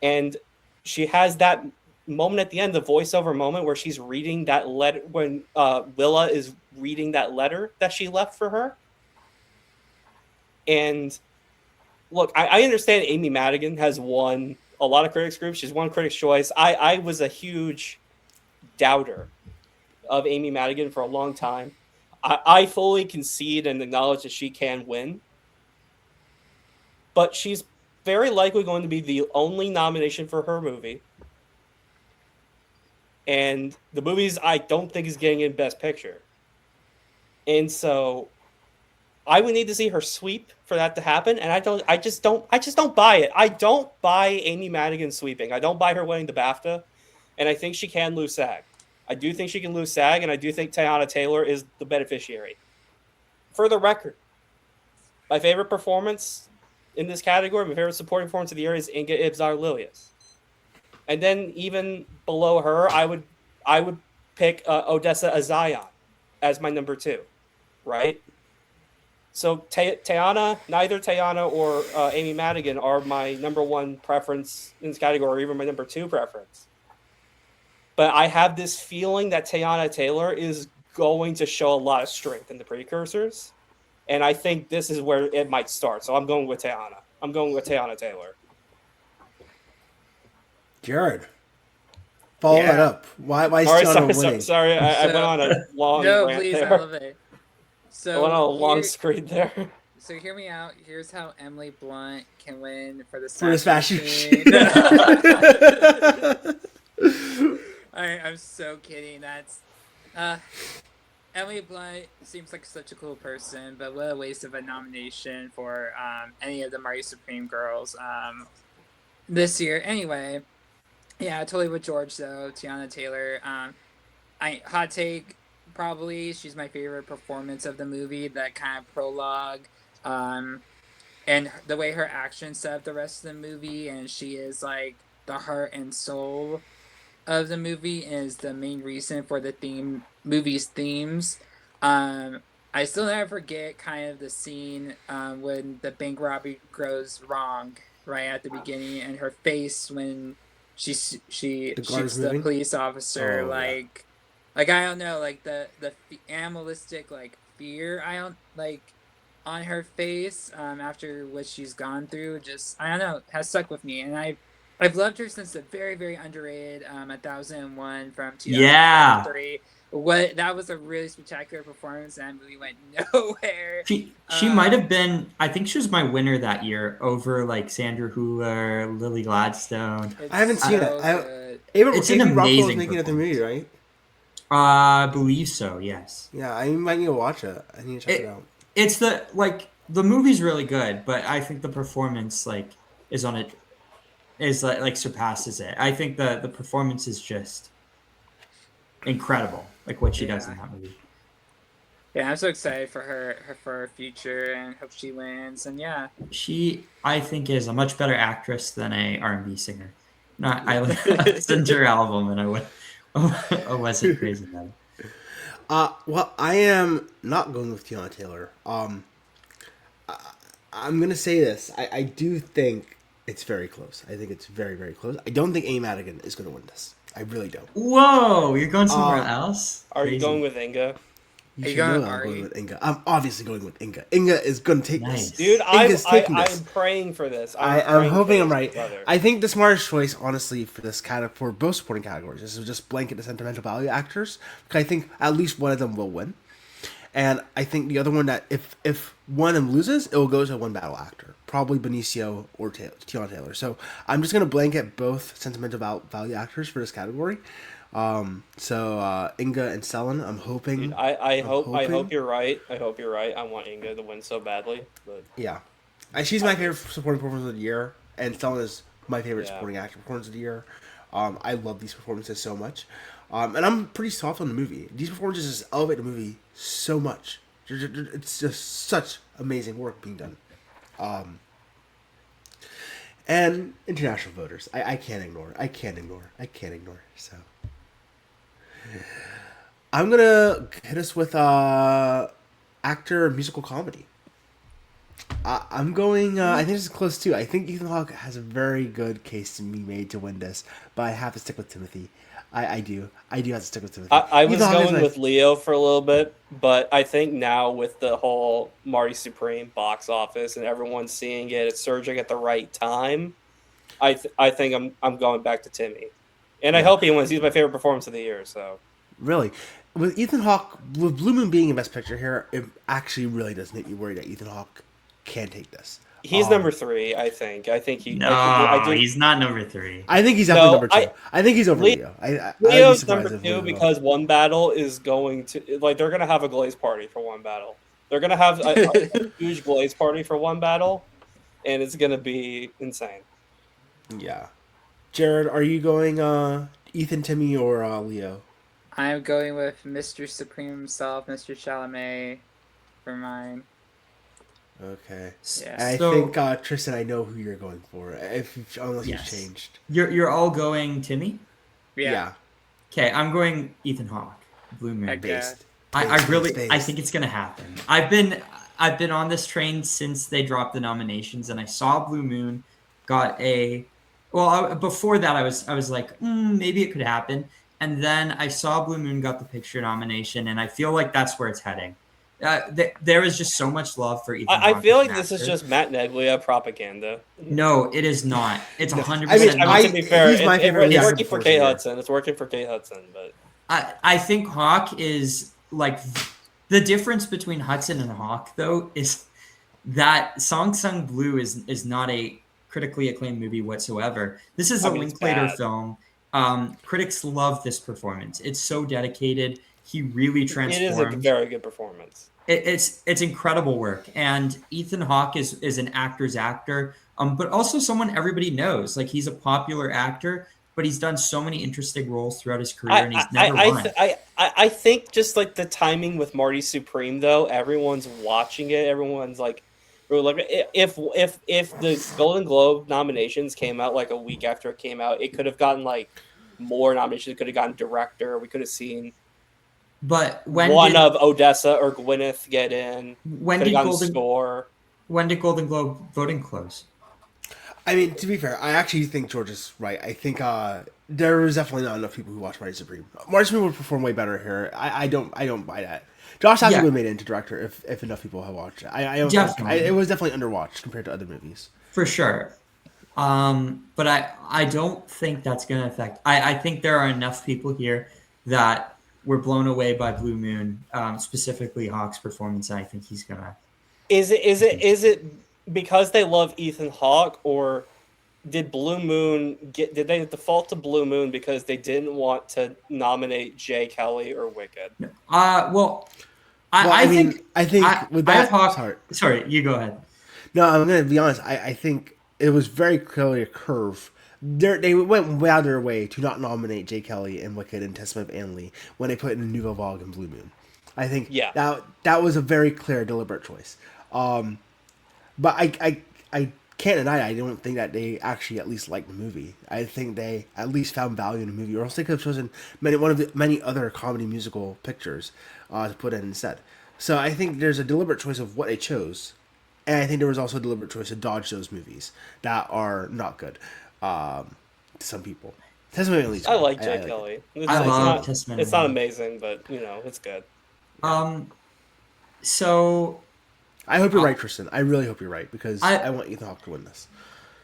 And she has that moment at the end, the voiceover moment where she's reading that letter when Willa is reading that letter that she left for her. And look, I understand Amy Madigan has won a lot of critics groups. She's won Critics' Choice. I was a huge doubter of Amy Madigan for a long time. I fully concede and acknowledge that she can win, but she's very likely going to be the only nomination for her movie, and the movies I don't think is getting in Best Picture, and so I would need to see her sweep for that to happen, and I just don't buy it. I don't buy Amy Madigan sweeping. I don't buy her winning the BAFTA, and I think she can lose SAG. I do think she can lose SAG, and I do think Teyana Taylor is the beneficiary. For the record, my favorite performance in this category, my favorite supporting performance of the year is Inga Ibzar Lilius. And then even below her, I would pick Odessa Azayan as my number 2, right? So Teyana, neither Teyana or Amy Madigan are my number 1 preference in this category, or even my number 2 preference. But I have this feeling that Teyana Taylor is going to show a lot of strength in the precursors. And I think this is where it might start. So I'm going with Teyana. I'm going with Teyana Taylor. Jared, follow that up. Why is Teyana winning? Sorry, I went on a long rant please, there. I love it. So I went on a long screen there. So hear me out. Here's how Emily Blunt can win for the fashion machine. I'm so kidding. That's Emily Blunt seems like such a cool person, but what a waste of a nomination for any of the Marty Supreme girls this year. Anyway, yeah, totally with George though. Teyana Taylor. Hot take. Probably she's my favorite performance of the movie. That kind of prologue, and the way her actions set up the rest of the movie, and she is like the heart and soul of the movie, is the main reason for the movie's themes. I still never forget kind of the scene when the bank robbery goes wrong right at the beginning, and her face when she shoots the police officer. Like I don't know, like the animalistic like fear on her face after what she's gone through, just I don't know, has stuck with me, and I've loved her since the very, very underrated 1001 from 2003. What that was a really spectacular performance, and that movie went nowhere. She might have been. I think she was my winner that year over like Sandra Hüller, Lily Gladstone. I haven't seen it. Good. It's an Avery Rockwell is amazing making another movie, right? I believe so. Yes. Yeah, I might need to watch it. I need to check it out. It's the movie's really good, but I think the performance is on it is like surpasses it. I think the performance is just incredible, like what she does in that movie. Yeah, I'm so excited for her future and hope she wins. And yeah, She I think is a much better actress than a R&B singer. I listened to her album and I wasn't crazy about it. Well, I am not going with Tiana Taylor. I'm gonna say this. I do think it's very close. I think it's very, very close. I don't think Amy Madigan is gonna win this. I really don't. Whoa, you're going somewhere else? Are you Crazy. going with Inga? You Are you should going know with that I'm Ari? going with Inga. I'm obviously going with Inga. Inga is gonna take Nice. this. Dude, Inga's taking this. I'm praying for this. I'm praying hoping for I'm this, right. brother. I think the smartest choice, honestly, for this for both supporting categories, is to just blanket the sentimental value actors. Because I think at least one of them will win, and I think the other one that if one of them loses, it will go to one battle actor, probably Benicio or Tiana Taylor. So I'm just gonna blanket both sentimental value actors for this category. So Inga and Selen, I'm hoping. Dude, I hope hoping. you're right. I hope you're right. I want Inga to win so badly, but Yeah, and she's my favorite supporting performance of the year, and Selen is my favorite Yeah. supporting actor performance of the year. I love these performances so much, and I'm pretty soft on the movie. These performances just elevate the movie so much. It's just such amazing work being done. And international voters, I can't ignore. I can't ignore. So I'm gonna hit us with actor musical comedy. I'm going. I think this is close too. I think Ethan Hawke has a very good case to be made to win this, but I have to stick with Timothy. I do. I do have to stick with Timothy. I was Ethan Hawke is going my- with Leo for a little bit, but I think now with the whole Marty Supreme box office and everyone seeing it, it's surging at the right time. I think I'm going back to Timmy, and I hope he wins. He's my favorite performance of the year. So really. With Ethan Hawke, with Blue Moon being in Best Picture here, it actually really does make me worry that Ethan Hawke can take this. he's number 3. I think he. No, I do. he's not number 3. I think he's definitely No, number 2. I think he's over Leo- Leo. I'd be Leo's surprised number if 2 Leo- because One Battle is going to they're gonna have a glaze party for One Battle. They're gonna have a huge glaze party for One Battle, and it's gonna be insane. Yeah. Jared, are you going Ethan, Timmy, or Leo? I'm going with Mr. Supreme himself, Mr. Chalamet, for mine. Okay. Yeah. I So- think Tristan, I know who you're going for. Unless Yes. you've changed. You're all going Timmy? Yeah. Okay, I'm going Ethan Hawke. Blue Moon. Heck yeah. Based. I really Based. I think it's gonna happen. I've been on this train since they dropped the nominations, and I saw Blue Moon got before that I was like maybe it could happen, and then I saw Blue Moon got the picture nomination, and I feel like that's where it's heading. There is just so much love for Ethan. I Hawke feel as like an this is actor. just Matt Neglia propaganda. No, it is not. It's 100%. I mean, I mean, to be fair, he's my favorite it's actor working for before Kate here. Hudson. It's working for Kate Hudson, but I think Hawk is like the difference between Hudson and Hawk though is that Song Sung Blue is not a critically acclaimed movie whatsoever. This is a I mean, it's Linklater bad. film. Critics love this performance. It's so dedicated. He really it is a transformed. very good performance. It's incredible work, and Ethan Hawke is an actor's actor, but also someone everybody knows. Like he's a popular actor, but he's done so many interesting roles throughout his career, and he's never won. I think just like the timing with Marty Supreme though, everyone's watching it. Everyone's like, if the Golden Globe nominations came out like a week after it came out, it could have gotten like more nominations. It could have gotten director. We could have seen But when one did, of Odessa or Gwyneth get in. when Could did have gotten Golden score. when did Golden Globe voting close? I mean, to be fair, I actually think George is right. I think there was definitely not enough people who watched Marty Supreme. Marty Supreme would perform way better here. I don't buy that. Josh House Yeah. would have made it into director if enough people had watched it. I don't Definitely. think, it was definitely underwatched compared to other movies. For sure. But I don't think that's going to affect. I think there are enough people here that we're blown away by Blue Moon, specifically Hawke's performance. And I think he's gonna. Is it because they love Ethan Hawke, or did Blue Moon did they default to Blue Moon because they didn't want to nominate Jay Kelly or Wicked? Well, I think with that. Sorry, you go ahead. No, I'm going to be honest. I think it was very clearly a curve. They went way out of their way to not nominate Jay Kelly and Wicked and Testament of Anne Lee when they put in Nouveau Vogue and Blue Moon. I think that was a very clear, deliberate choice. But I can't deny it. I don't think that they actually at least liked the movie. I think they at least found value in the movie, or else they could have chosen many other comedy musical pictures to put in instead. So I think there's a deliberate choice of what they chose, and I think there was also a deliberate choice to dodge those movies that are not good to some people. Testament of Anne Lee's I like Jay Kelly. I love Testament. It's not amazing, but it's good. So I hope you're right, Tristan. I really hope you're right, because I want Ethan Hawke to win this.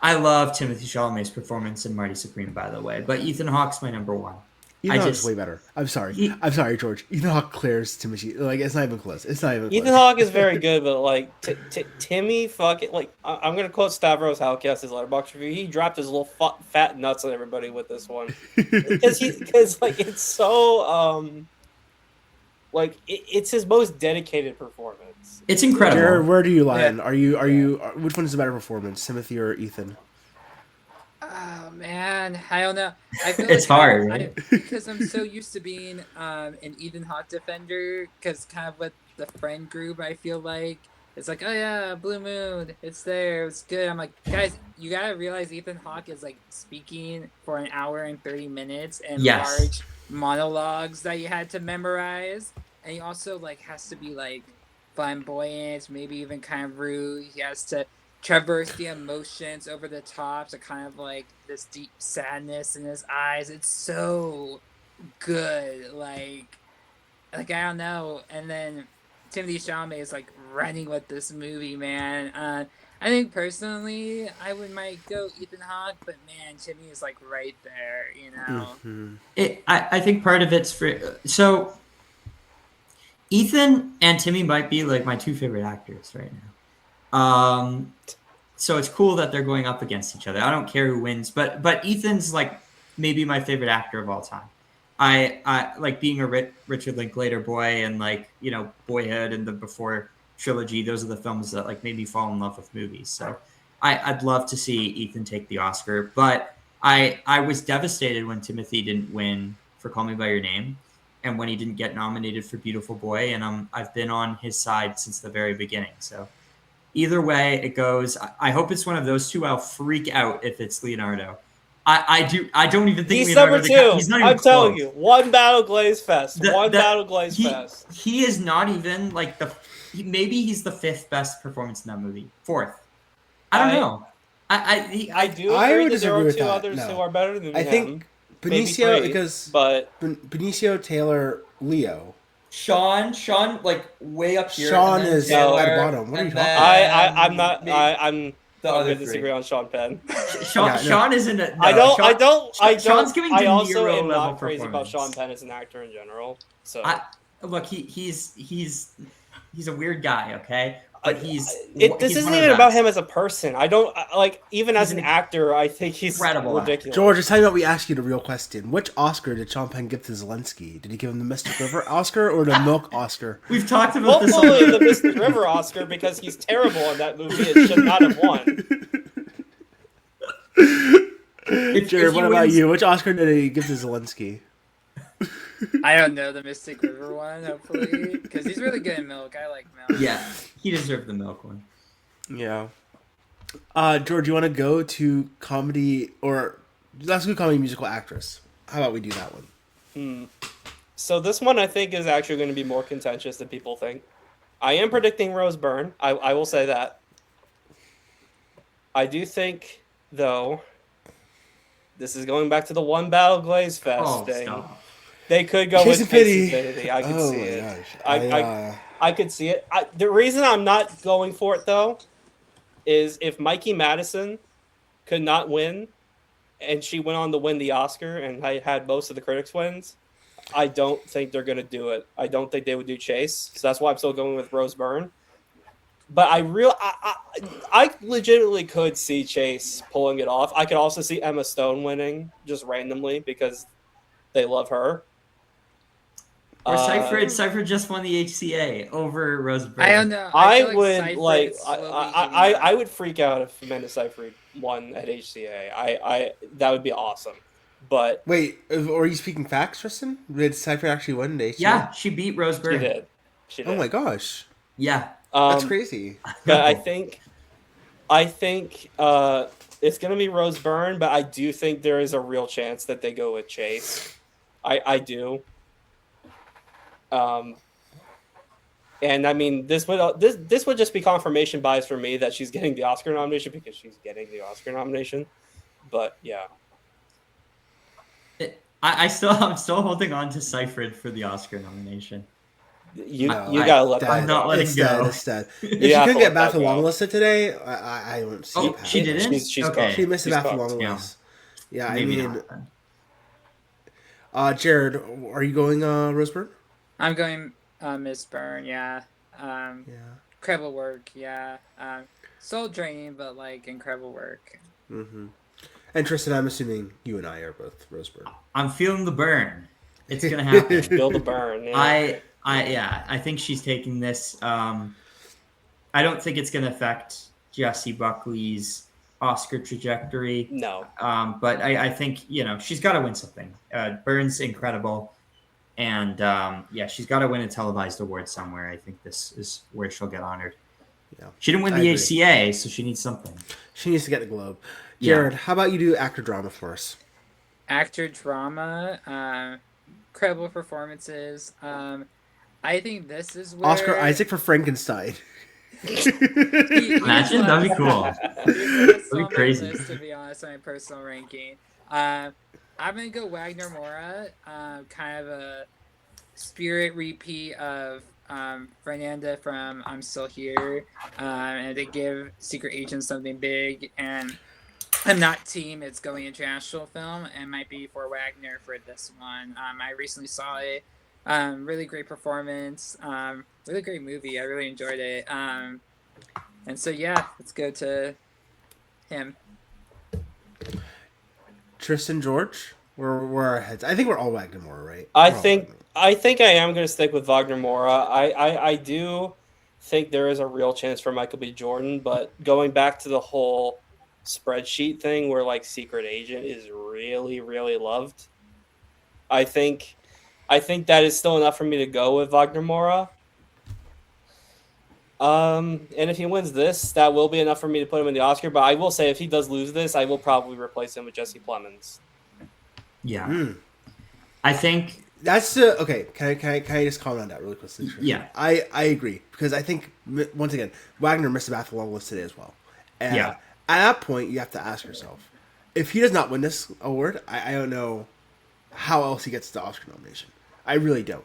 I love Timothée Chalamet's performance in Marty Supreme, by the way, but Ethan Hawke's my number one. Ethan Hawke's way better. I'm sorry. I'm sorry, George. Ethan Hawke clears Timothy. Like, it's not even close. Ethan Hawke is very good, but like Timmy, fucking like I'm gonna quote Stavros Halkias, his Letterboxd review. He dropped his little fat nuts on everybody with this one because like it's so like it's his most dedicated performance. It's incredible. Jared, where do you land? Are you which one is the better performance, Timothy or Ethan? Oh man, I don't know. I feel it's like hard, right? because I'm so used to being an Ethan Hawke defender. Because kind of with the friend group, I feel like it's like, oh yeah, Blue Moon, it's there, it's good. I'm like, guys, you gotta realize Ethan Hawke is like speaking for an hour and 30 minutes and large monologues that you had to memorize, and he also like has to be like flamboyant, maybe even kind of rude. He has to traverse the emotions over the top to kind of like this deep sadness in his eyes. It's so good. Like I don't know. And then Timothée Chalamet is like running with this movie, man. I think personally I might go Ethan Hawke, but man, Timmy is like right there, you know. Mm-hmm. I think part of it's so Ethan and Timmy might be like my two favorite actors right now. So it's cool that they're going up against each other. I don't care who wins, but Ethan's like maybe my favorite actor of all time. I like being a Richard Linklater boy, and like, you know, Boyhood and the Before trilogy. Those are the films that like made me fall in love with movies. So I'd love to see Ethan take the Oscar, but I was devastated when Timothy didn't win for Call Me by Your Name, and when he didn't get nominated for Beautiful Boy, and I've been on his side since the very beginning. So either way it goes, I hope it's one of those two. I'll freak out if it's Leonardo. I don't even think he's Leonardo number two. He's not even I'm telling close. you, one battle glaze fest. Battle glaze fest. He is not even like maybe he's the fifth best performance in that movie. Fourth. I don't know. I do agree that there are two others who are better than him. I think Benicio, Benicio, Taylor, Leo. Sean, like way up here. Sean is at the bottom. What are you talking about? I'm not. I'm going to disagree on Sean Penn. Sean isn't. Sean's giving I De also Niro am level not crazy about performance. Sean Penn as an actor in general. So look, he's a weird guy, okay? But this isn't even about him as a person. I don't like, even as an actor, I think he's incredible ridiculous. George, it's time that we ask you the real question. Which Oscar did Sean Penn give to Zelensky? Did he give him the Mystic River Oscar or the Milk Oscar? We've talked about this. Hopefully the Mystic River Oscar, because he's terrible in that movie. It should not have won. Jared, what about you? Which Oscar did he give to Zelensky? I don't know the Mystic River one, hopefully, because he's really good at Milk. I like Milk. Yeah, he deserved the Milk one. Yeah. George, you want to go to comedy, or let's go comedy musical actress. How about we do that one? So this one I think is actually going to be more contentious than people think. I am predicting Rose Byrne. I will say that. I do think, though, this is going back to the One Battle Glaze Fest thing. Stop. They could go with Casey Infinity. I could see it. Gosh. I could see it. The reason I'm not going for it, though, is if Mikey Madison could not win, and she went on to win the Oscar, and I had most of the critics wins, I don't think they're gonna do it. I don't think they would do Chase, so that's why I'm still going with Rose Byrne. But I legitimately could see Chase pulling it off. I could also see Emma Stone winning just randomly because they love her. Or Cypher just won the HCA over Rose Byrne. I don't know. I feel would Seyfried like. is slowly heating I up. would freak out if Amanda Seyfried won at HCA. I that would be awesome. But Wait, are you speaking facts, Tristan? Did Cypher actually win the HCA? Yeah, she beat Rose she Byrne. did. She did. Oh my gosh, Yeah. that's crazy. But I think it's gonna be Rose Byrne, but I do think there is a real chance that they go with Chase. I do. And I mean, this would just be confirmation bias for me that she's getting the Oscar nomination because she's getting the Oscar nomination. But yeah, I'm still holding on to Seyfried for the Oscar nomination. you No, gotta let I'm not letting it's go. Dead, it's dead. If You she have couldn't to get let that Bath go. longlisted today, I don't see Oh, it she happening. didn't? She's Okay. She missed the She's Bath cooked. list. Yeah, Maybe I mean, not then. Jared, are you going Roseburn? I'm going Miss Byrne, yeah. Yeah. Incredible work, yeah. Soul draining, but like incredible work. Mm-hmm. And Tristan, I'm assuming you and I are both Roseburn. I'm feeling the burn. It's gonna happen. Feel the burn. Yeah. I think she's taking this. I don't think it's gonna affect Jessie Buckley's Oscar trajectory. No. But I think she's got to win something. Byrne's incredible, and she's got to win a televised award somewhere. I think this is where she'll get honored. Yeah. She didn't win I the agree. ACA, so she needs something. She needs to get the Globe. Yeah. Jared, how about you do actor drama for us? Actor drama, incredible performances. I think this is where Oscar Isaac for Frankenstein. Imagine, that'd be cool. That'd be crazy. List, to be honest, on my personal ranking. I'm gonna go Wagner Mora. Kind of a spirit repeat of Fernanda from I'm Still Here, and to give Secret Agent something big. And I'm not team. It's going international film, and might be for Wagner for this one. I recently saw it. Really great performance. Really great movie. I really enjoyed it. And so yeah, let's go to him. Tristan George, where our heads? I think we're all Wagner Moore, right? I We're all think Wagner. I am going to stick with Wagner Mora. I do think there is a real chance for Michael B. Jordan, but going back to the whole spreadsheet thing where like Secret Agent is really, really loved, I think that is still enough for me to go with Wagner Mora. And if he wins this, that will be enough for me to put him in the Oscar. But I will say, if he does lose this, I will probably replace him with Jesse Plemons. Yeah. I think That's okay. Can I just comment on that really quickly? Yeah. I agree because I think once again Wagner missed the Bath long list today as well. And Yeah. At that point, you have to ask yourself, if he does not win this award, I don't know how else he gets the Oscar nomination. I really don't.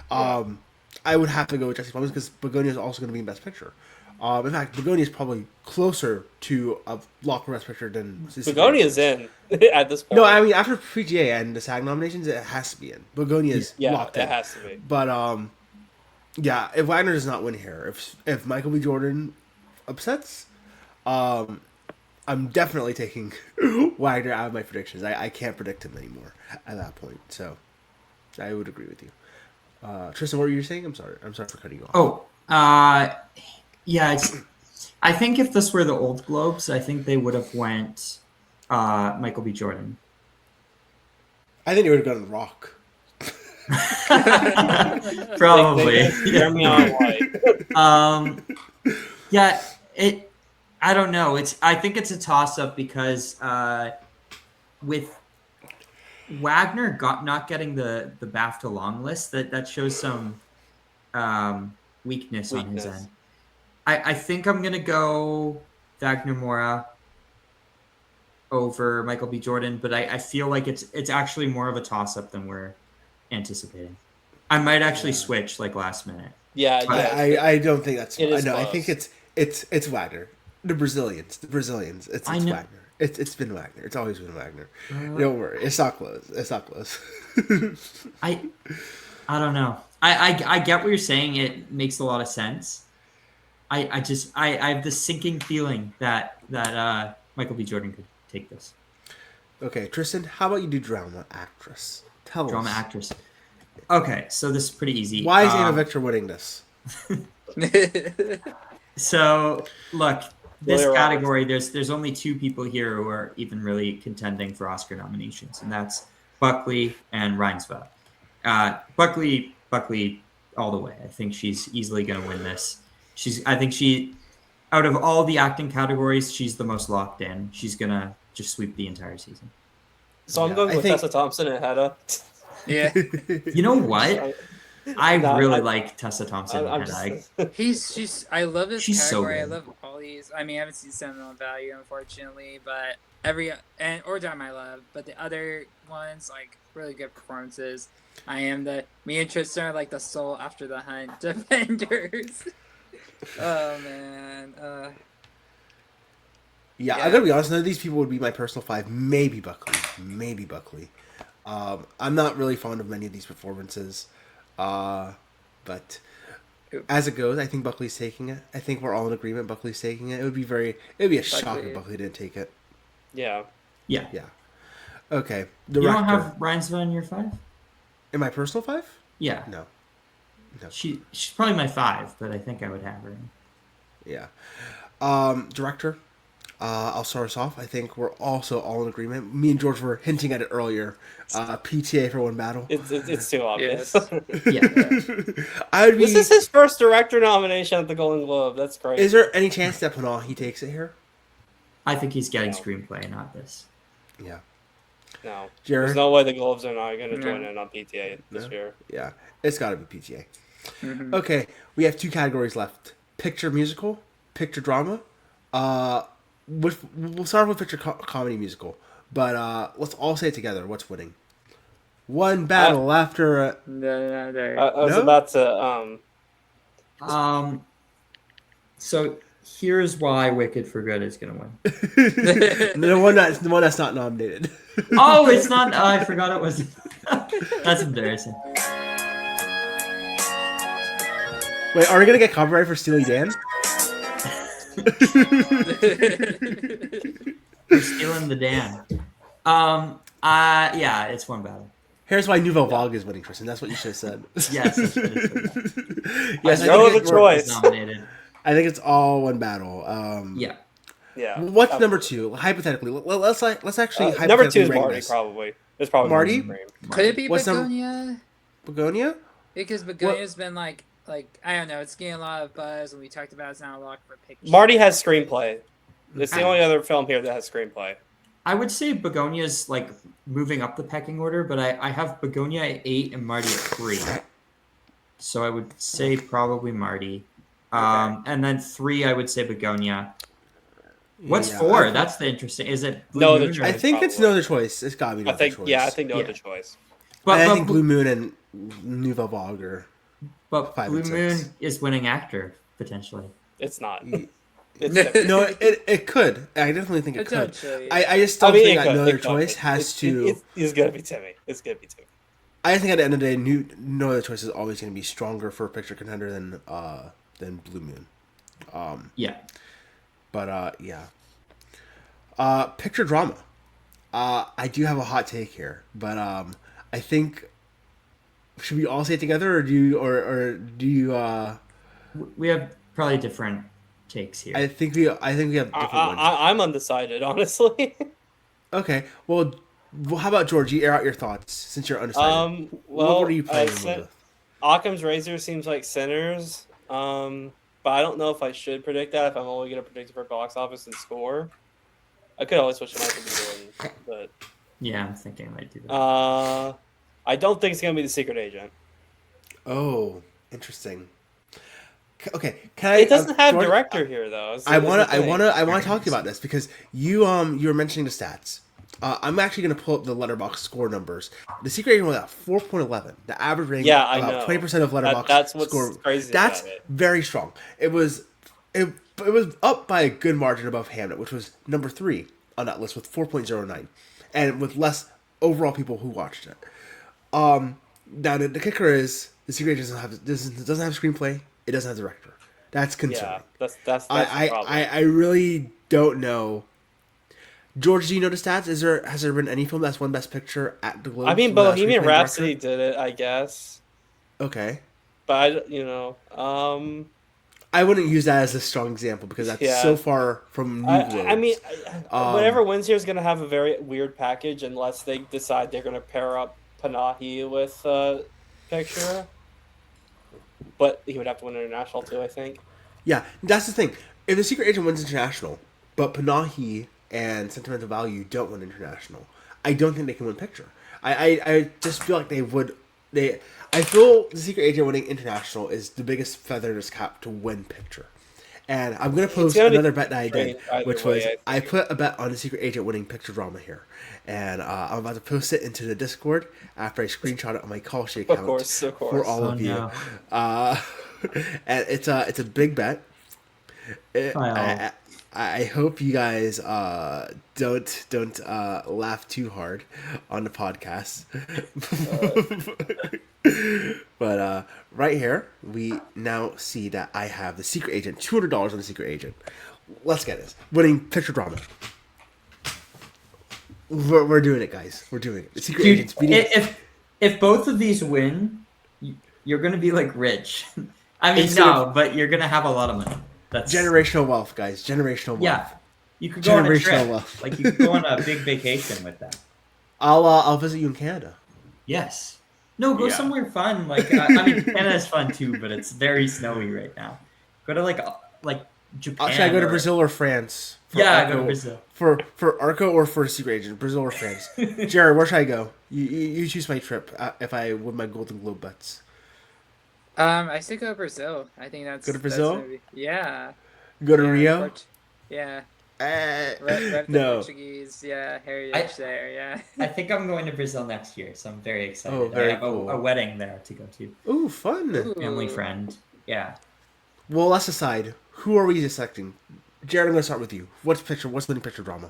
I would have to go with Jesse Plemons because Begonia is also going to be in Best Picture. In fact, Begonia is probably closer to a lock for Best Picture than Begonia is in at this point. No, I mean after PGA and the SAG nominations, it has to be in. Begonia is locked in. It has to be. But yeah, if Wagner does not win here, if Michael B. Jordan upsets, I'm definitely taking Wagner out of my predictions. I can't predict him anymore at that point. So I would agree with you. Tristan, what were you saying? I'm sorry for cutting you off. Yeah, I think if this were the old Globes, I think they would have went Michael B. Jordan. I think they would have gone Rock. Probably. Jeremy on White. Yeah, I don't know. I think it's a toss up because with Wagner not getting the BAFTA long list, that shows some weakness on his end. I think I'm gonna go Wagner Mora over Michael B. Jordan, but I feel like it's actually more of a toss up than we're anticipating. I might actually switch like last minute. Yeah, I don't think that's. It is I close. think it's Wagner. The Brazilians. It's I know. Wagner. It's been Wagner. It's always been Wagner. Don't worry. It's not close. It's not close. I don't know. I get what you're saying. It makes a lot of sense. I have this sinking feeling that Michael B. Jordan could take this. Okay, Tristan, how about you do drama actress? Tell Drama us. actress. Okay, so this is pretty easy. Why is Ava Victor winning this? So look, this Julia category, there's only two people here who are even really contending for Oscar nominations, and that's Buckley and Reinsva. Buckley all the way. I think she's easily going to win this. I think she, out of all the acting categories, she's the most locked in. She's going to just sweep the entire season. So I'm Yeah, going I with think- Tessa Thompson and Hedda. Yeah. You know what? I No, really I- like Tessa Thompson. I'm and just, I love this She's so category. I good. love all these. I mean, I haven't seen Sentimental Value, unfortunately, but or Dime I love, but the other ones, like, really good performances. Me and Tristan are like the soul after the hunt defenders. Oh man. Yeah, Yeah. I gotta be honest. None of these people would be my personal 5. Maybe Buckley. I'm not really fond of many of these performances, but as it goes, I think Buckley's taking it. I think we're all in agreement. Buckley's taking it. It'd be a shock if Buckley didn't take it. yeah. Yeah. Yeah. Okay. You Director. don't have Reinsva in your 5? In my personal 5? Yeah. No. She's probably my 5, but I think I would have her. Yeah. Director. I'll start us off. I think we're also all in agreement. Me and George were hinting at it earlier. PTA for One Battle. It's too obvious. Yeah. I would be. This is his first director nomination at the Golden Globe. That's great. Is there any chance that Panahi takes it here? I think he's getting No. screenplay, not this. Yeah. No. Jared? There's no way the Globes are not going to No. join in on PTA this No? year. Yeah. It's got to be PTA. Mhm. Okay. We have 2 categories left: picture musical, picture drama. We'll start with picture comedy musical, but let's all say it together. What's winning? One battle after. No, there. I was No? about to. So here's why Wicked for Good is going to win. the one that's not nominated. Oh, it's not. Oh, I forgot it was. That's embarrassing. Wait, are we gonna get copyright for Steely Dan? We're stealing the Dan. Yeah, it's One Battle. Here's why Nouvelle Vague is winning, Tristan. That's what you should have said. Yes, that's what it's Yes, No I other think, choice. Nominated. I think it's all One Battle. Yeah. Yeah. What's number 2? Hypothetically, let's actually number 2 hypothetically is rank Marty, this. probably. It's probably Marty? Could it be What's Begonia? Begonia? Because Begonia's been like I don't know, it's getting a lot of buzz, and we talked about it's now locked for picture. Marty has screenplay. It's the I- only other film here that has screenplay. I would say Begonia's like moving up the pecking order, but I have Begonia at 8 and Marty at 3. So I would say probably Marty. And then 3, I would say Begonia. What's Yeah, 4? That's the interesting. Is it Blue No, Moon the or- I think it's Probably. No Other Choice. It's gotta be No I Other think. Choice. Yeah, I think no Yeah. other choice. And I but think Blue Moon and Nouvelle Vague are. but 5 Blue and 6. Moon is winning actor potentially. It's not. Ye- It's No, it could. I definitely think it could. Potentially. I just don't I mean, think it that could, No it Other could. Choice has to. It's gonna be Timmy. It's gonna be Timmy. I think at the end of the day, No Other Choice is always going to be stronger for a picture contender than Blue Moon. Yeah. But yeah. Picture drama. I do have a hot take here, but I think should we all say it together, or do you? We have probably different takes here. I think we have different ones. I'm undecided, honestly. Okay, well, how about George? You air out your thoughts since you're undecided. Well, what are you playing with? Occam's Razor seems like Sinners. But I don't know if I should predict that if I'm only gonna predict it for box office and score. I could always switch to Michael B. Jordan, but Yeah, I'm thinking I might do that. I don't think it's gonna be The Secret Agent. Oh, interesting. Okay, can I? It doesn't have George, director here though. I want to talk to you about this because you were mentioning the stats. I'm actually going to pull up the Letterbox score numbers. The Secret Agent was at 4.11. The average rating, Yeah, I about know. 20% of Letterbox That's what's score. crazy That's about it. very strong. It was up by a good margin above Hamnet, which was number 3 on that list with 4.09, and with less overall people who watched it. Now the kicker is the Secret Agent doesn't have screenplay. It doesn't have director. That's concerning. Yeah, that's the problem. I really don't know. George, do you know the stats? Has there been any film that's won Best Picture at the Globes? I mean, without Bohemian screenplay Rhapsody director? did it, I guess. Okay. But I wouldn't use that as a strong example because that's Yeah. so far from New Globes. I mean, whatever wins here is going to have a very weird package unless they decide they're going to pair up Panahi with Picture. But he would have to win international too, I think. Yeah, that's the thing. If the Secret Agent wins international, but Panahi and Sentimental Value don't win international, I don't think they can win picture. I just feel like they would. I feel the Secret Agent winning international is the biggest feather in his cap to win picture. And I'm going to post another bet that I did, which was I put a bet on the Secret Agent winning picture drama here. And I'm about to post it into the Discord after I screenshot it on my call sheet account Of course. for all of you. No. And it's a big bet. I hope you guys don't laugh too hard on the podcast. But right here, we now see that I have the Secret Agent, $200 on the Secret Agent. Let's get this. Winning picture drama. We're doing it, guys. We're doing it. The Secret Dude, Agent's beating. if both of these win, you're gonna be like rich. I mean, Instead no, but you're gonna have a lot of money. That's Generational wealth, guys. Generational wealth. Yeah, you could go on a Generational trip. wealth. Like you could go on a big vacation with that. I'll visit you in Canada. Yes. No, go Yeah. somewhere fun. Like I mean, Canada's fun too, but it's very snowy right now. Go to like Japan. Should I go to Brazil or France? Yeah, go to Brazil. For Arco or for Secret Agent? Brazil or France? Jared, where should I go? You choose my trip if I win my Golden Globe bets. I say go to Brazil. I think that's Go to Brazil? Yeah. Go to Yeah, Rio? Yeah. Eh, Rep the no. Portuguese, heritage there, yeah. I think I'm going to Brazil next year, so I'm very excited. Oh, very I have cool. a wedding there to go to. Ooh, fun. Ooh. Family friend. Yeah. Well, let's decide. Who are we selecting? Jared, I'm going to start with you. What's winning picture drama?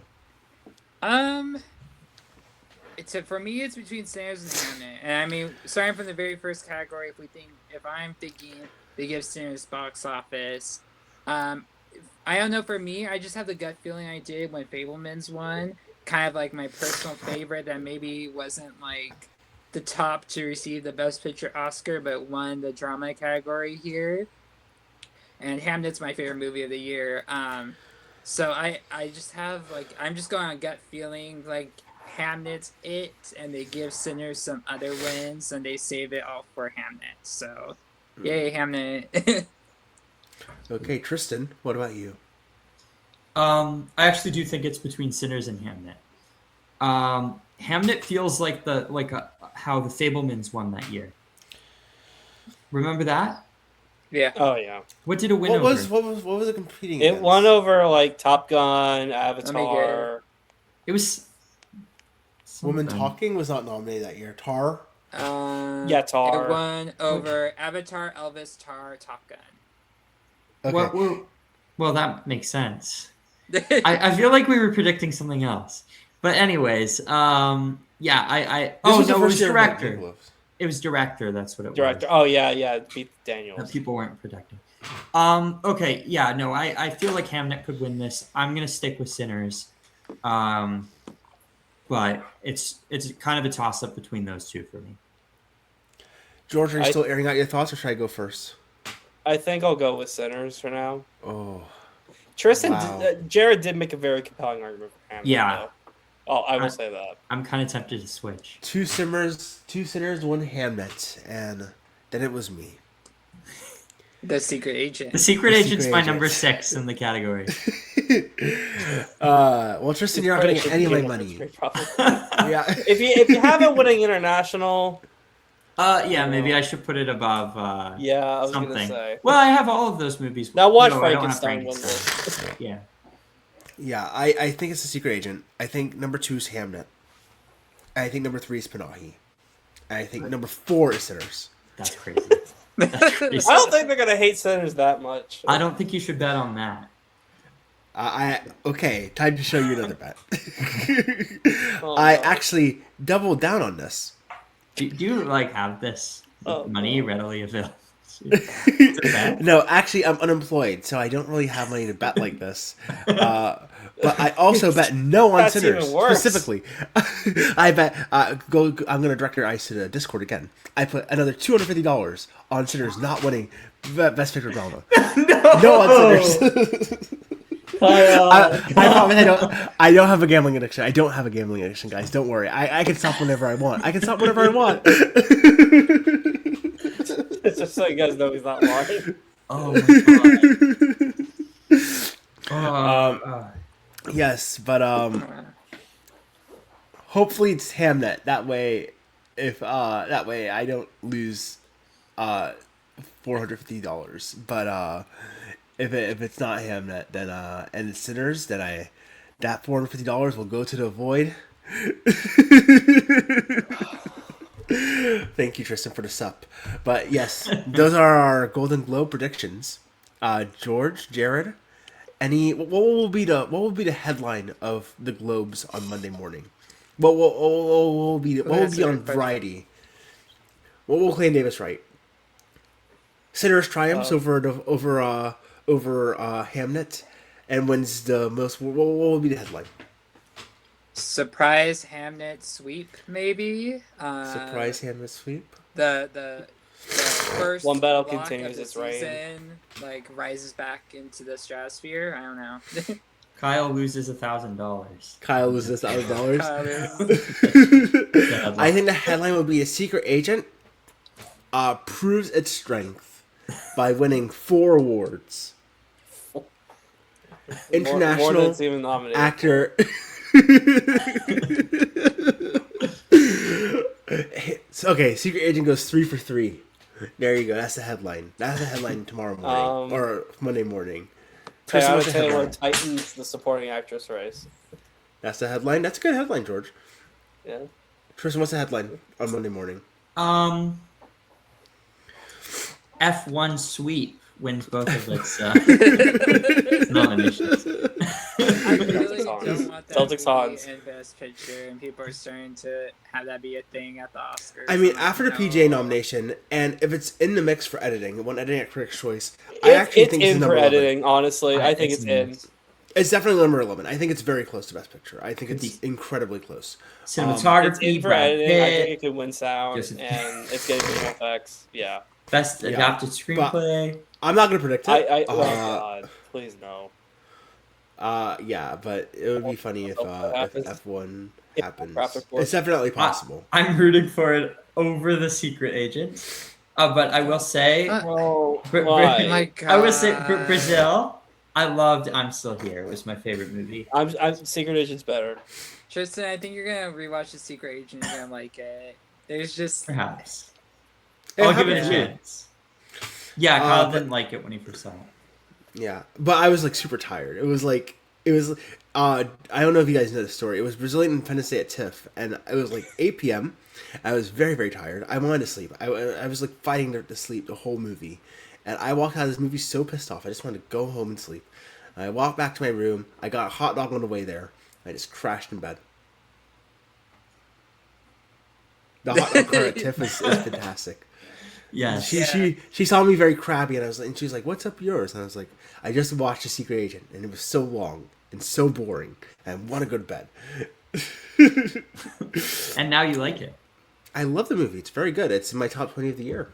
For me, it's between Sinners and Hamnet. And I mean, starting from the very first category, if I'm thinking they give Sinners box office, I don't know. For me, I just have the gut feeling I did when Fableman's won. Kind of like my personal favorite that maybe wasn't like the top to receive the Best Picture Oscar, but won the drama category here. And Hamnet's my favorite movie of the year. So I just have I'm just going on gut feeling Hamnet's it, and they give Sinners some other wins, and they save it all for Hamnet. So, yay, Hamnet. Okay, Tristan, what about you? I actually do think it's between Sinners and Hamnet. Hamnet feels like how the Fablemans won that year. Remember that? Yeah. Oh yeah. What did it win What over? was it competing It against? won over Top Gun, me Avatar. It was Woman something. Talking was not nominated that year. Tar? Yeah, Tar. It won over Avatar, Elvis, Tar, Top Gun. Okay. Well, that makes sense. I feel like we were predicting something else. But anyways, This it was the was first year of director. Golden Globes. It was director. That's what it Director. was. Oh yeah, beat That Daniels. people weren't predicting. Okay, yeah, no, I feel like Hamnet could win this. I'm gonna stick with Sinners. But it's kind of a toss up between those two for me. George, are you still airing out your thoughts, or should I go first? I think I'll go with Sinners for now. Oh. Tristan, Wow. Jared did make a very compelling argument for Hamnet. Yeah. though. Oh, I will say that. I'm kind of tempted to switch. Two Sinners, one Hamnet, and then it was me. The Secret Agent. The Secret The Agent's Secret my Agent. number 6 in the category. Well, Tristan, you're not Probably going to get should any of be my in money. history, probably. Yeah. if you have it winning international, Yeah, maybe I should put it above yeah, I was something. gonna say. Well, I have all of those movies. Now watch No, I don't have Frankenstein win this. Yeah. Yeah, I think it's the Secret Agent. I think number 2 is Hamnet. I think number 3 is Panahi. And I think number 4 is Sinners. That's crazy. That's crazy. I don't think they're gonna hate Sinners that much. I don't think you should bet on that. Okay, time to show you another bet. Oh, I no. actually doubled down on this. Do you like have this Oh, money no. readily available? Is it bad? No, actually, I'm unemployed, so I don't really have money to bet like this. But I also bet no on That's Sinners even worse. specifically. I bet I'm gonna direct your eyes to the Discord again. I put another $250 on Sinners not winning Best Picture drama. No on Sinners. I promise I don't have a gambling addiction. I don't have a gambling addiction, guys. Don't worry. I can stop whenever I want. I can stop whenever I want. It's just so you guys know he's not lying. Oh my god. Yes, but hopefully it's Hamnet. That way, if that way I don't lose $450. But if it's not Hamnet, then and it's Sinners, then that $450 will go to the void. Thank you, Tristan, for the sup. But yes, those are our Golden Globe predictions. George, Jared, what will be the headline of the Globes on Monday morning? What will be on Variety? What will Clayton Davis write? Sinners triumphs over Hamnet, and wins the most. What will be the headline? Surprise Hamnet sweep, maybe. Surprise Hamnet sweep. The first One battle block continues of the its reign. season, like rises back into the stratosphere. I don't know. Kyle loses $1,000. Kyle loses $1,000. Kyle I think the headline would be: a secret agent proves its strength by winning 4 awards. International more than it's even nominated. actor. Okay, secret agent goes 3 for 3. There you go. That's the headline. That's the headline tomorrow morning or Monday morning. Tristan, what's the Taylor headline? tightens the supporting actress race. That's the headline. That's a good headline, George. Yeah. Tristan, what's the headline on Monday morning? F1 sweep wins both of its nominations. I really don't want that Celtics Hans. movie in Best Picture, and people are starting to have that be a thing at the Oscars. I mean, I'm like, after the no. PJ nomination, and if it's in the mix for editing, it won editing at Critics' Choice. I actually It's think in it's for number 11. editing, honestly. I think it's in. It's definitely number 11. I think it's very close to Best Picture. I think it's Could incredibly close. It's Cinematography, in for Brad editing. I think Pitt, it could win sound, Just- and it's getting visual effects. Yeah. best Yeah. adapted screenplay. I'm not going to predict it. Oh God, please no. Yeah, but it would be funny if happens. F1 Yeah, happens. graphic board. It's definitely possible. I'm rooting for it over the secret agent. But I will say, Oh, Br- Br- why? Oh my God. I will say Brazil. I loved I'm Still Here. It was my favorite movie. I'm Secret Agent's better. Tristan, I think you're gonna rewatch The Secret Agent. You're gonna like it. There's just Perhaps. It I'll give it a happens to me. chance. Yeah, Kyle but- didn't like it when he first saw it. Yeah, but I was like super tired. It was I don't know if you guys know the story. It was Brazilian Independence Day at TIFF, and it was like 8 p.m. I was very, very tired. I wanted to sleep. I was like fighting to sleep the whole movie, and I walked out of this movie so pissed off. I just wanted to go home and sleep. I walked back to my room. I got a hot dog on the way there. I just crashed in bed. The hot dog car at TIFF is fantastic. Yes. She saw me very crabby, and she was like, "What's up yours?" And I was like, "I just watched The Secret Agent, and it was so long and so boring, and I want to go to bed." And now you like it. I love the movie. It's very good. It's in my top 20 of the year.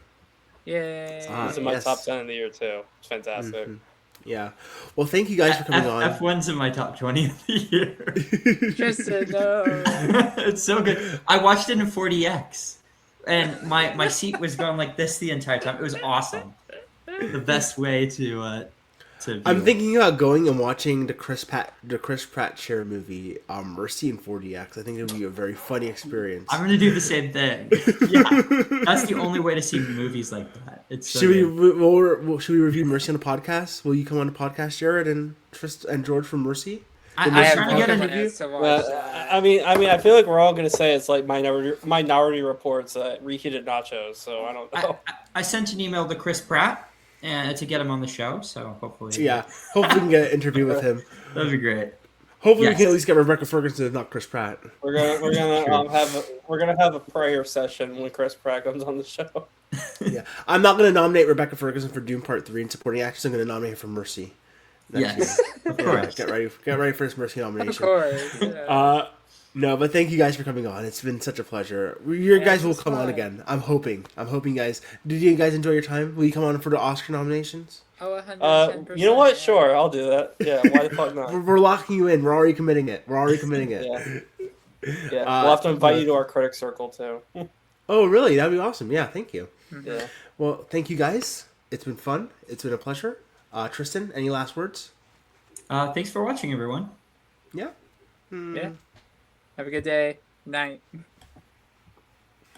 yay. It's in my yes. top 10 of the year too. It's fantastic. Mhm. Yeah. Well, thank you guys for coming on. F1's in my top 20 of the year. Tristan, no. It's so good. I watched it in 40X. And my seat was going like this the entire time. It was awesome. The best way to view I'm it. thinking about going and watching the Chris Pratt share movie, Mercy in 40X. I think it would be a very funny experience. I'm gonna do the same thing. Yeah, that's the only way to see movies like that. It's so Should we good. should we review Mercy on the podcast? Will you come on the podcast, Jared and Tristan and George from Mercy? I Mercy was trying to get podcast an review? Well, I mean, I feel like we're all gonna say it's like Minority Report's reheated nachos. So I don't know. I sent an email to Chris Pratt and to get him on the show. So hopefully, Yeah, hopefully we can get an interview with him. That'd be great. Hopefully, we Yes. can at least get Rebecca Ferguson and not Chris Pratt. We're gonna have a prayer session when Chris Pratt comes on the show. Yeah, I'm not going to nominate Rebecca Ferguson for Doom Part 3 and supporting actress. I'm going to nominate her for Mercy. Yes, of Yeah, course. get ready for this Mercy Of nomination. course. Yeah. No, but thank you guys for coming on. It's been such a pleasure. Your guys it will was come on fun. again. I'm hoping, guys. Did you guys enjoy your time? Will you come on for the Oscar nominations? Oh, 110%. You know what? yeah. Sure, I'll do that. Yeah, why the fuck not? We're locking you in. We're already committing it. Yeah. Yeah, we'll have to invite you to our critic circle too. Oh, really? That'd be awesome. Yeah, thank you. Yeah. Well, thank you guys. It's been fun. It's been a pleasure. Tristan, any last words? Thanks for watching, everyone. Yeah. Yeah. Have a good day. Night.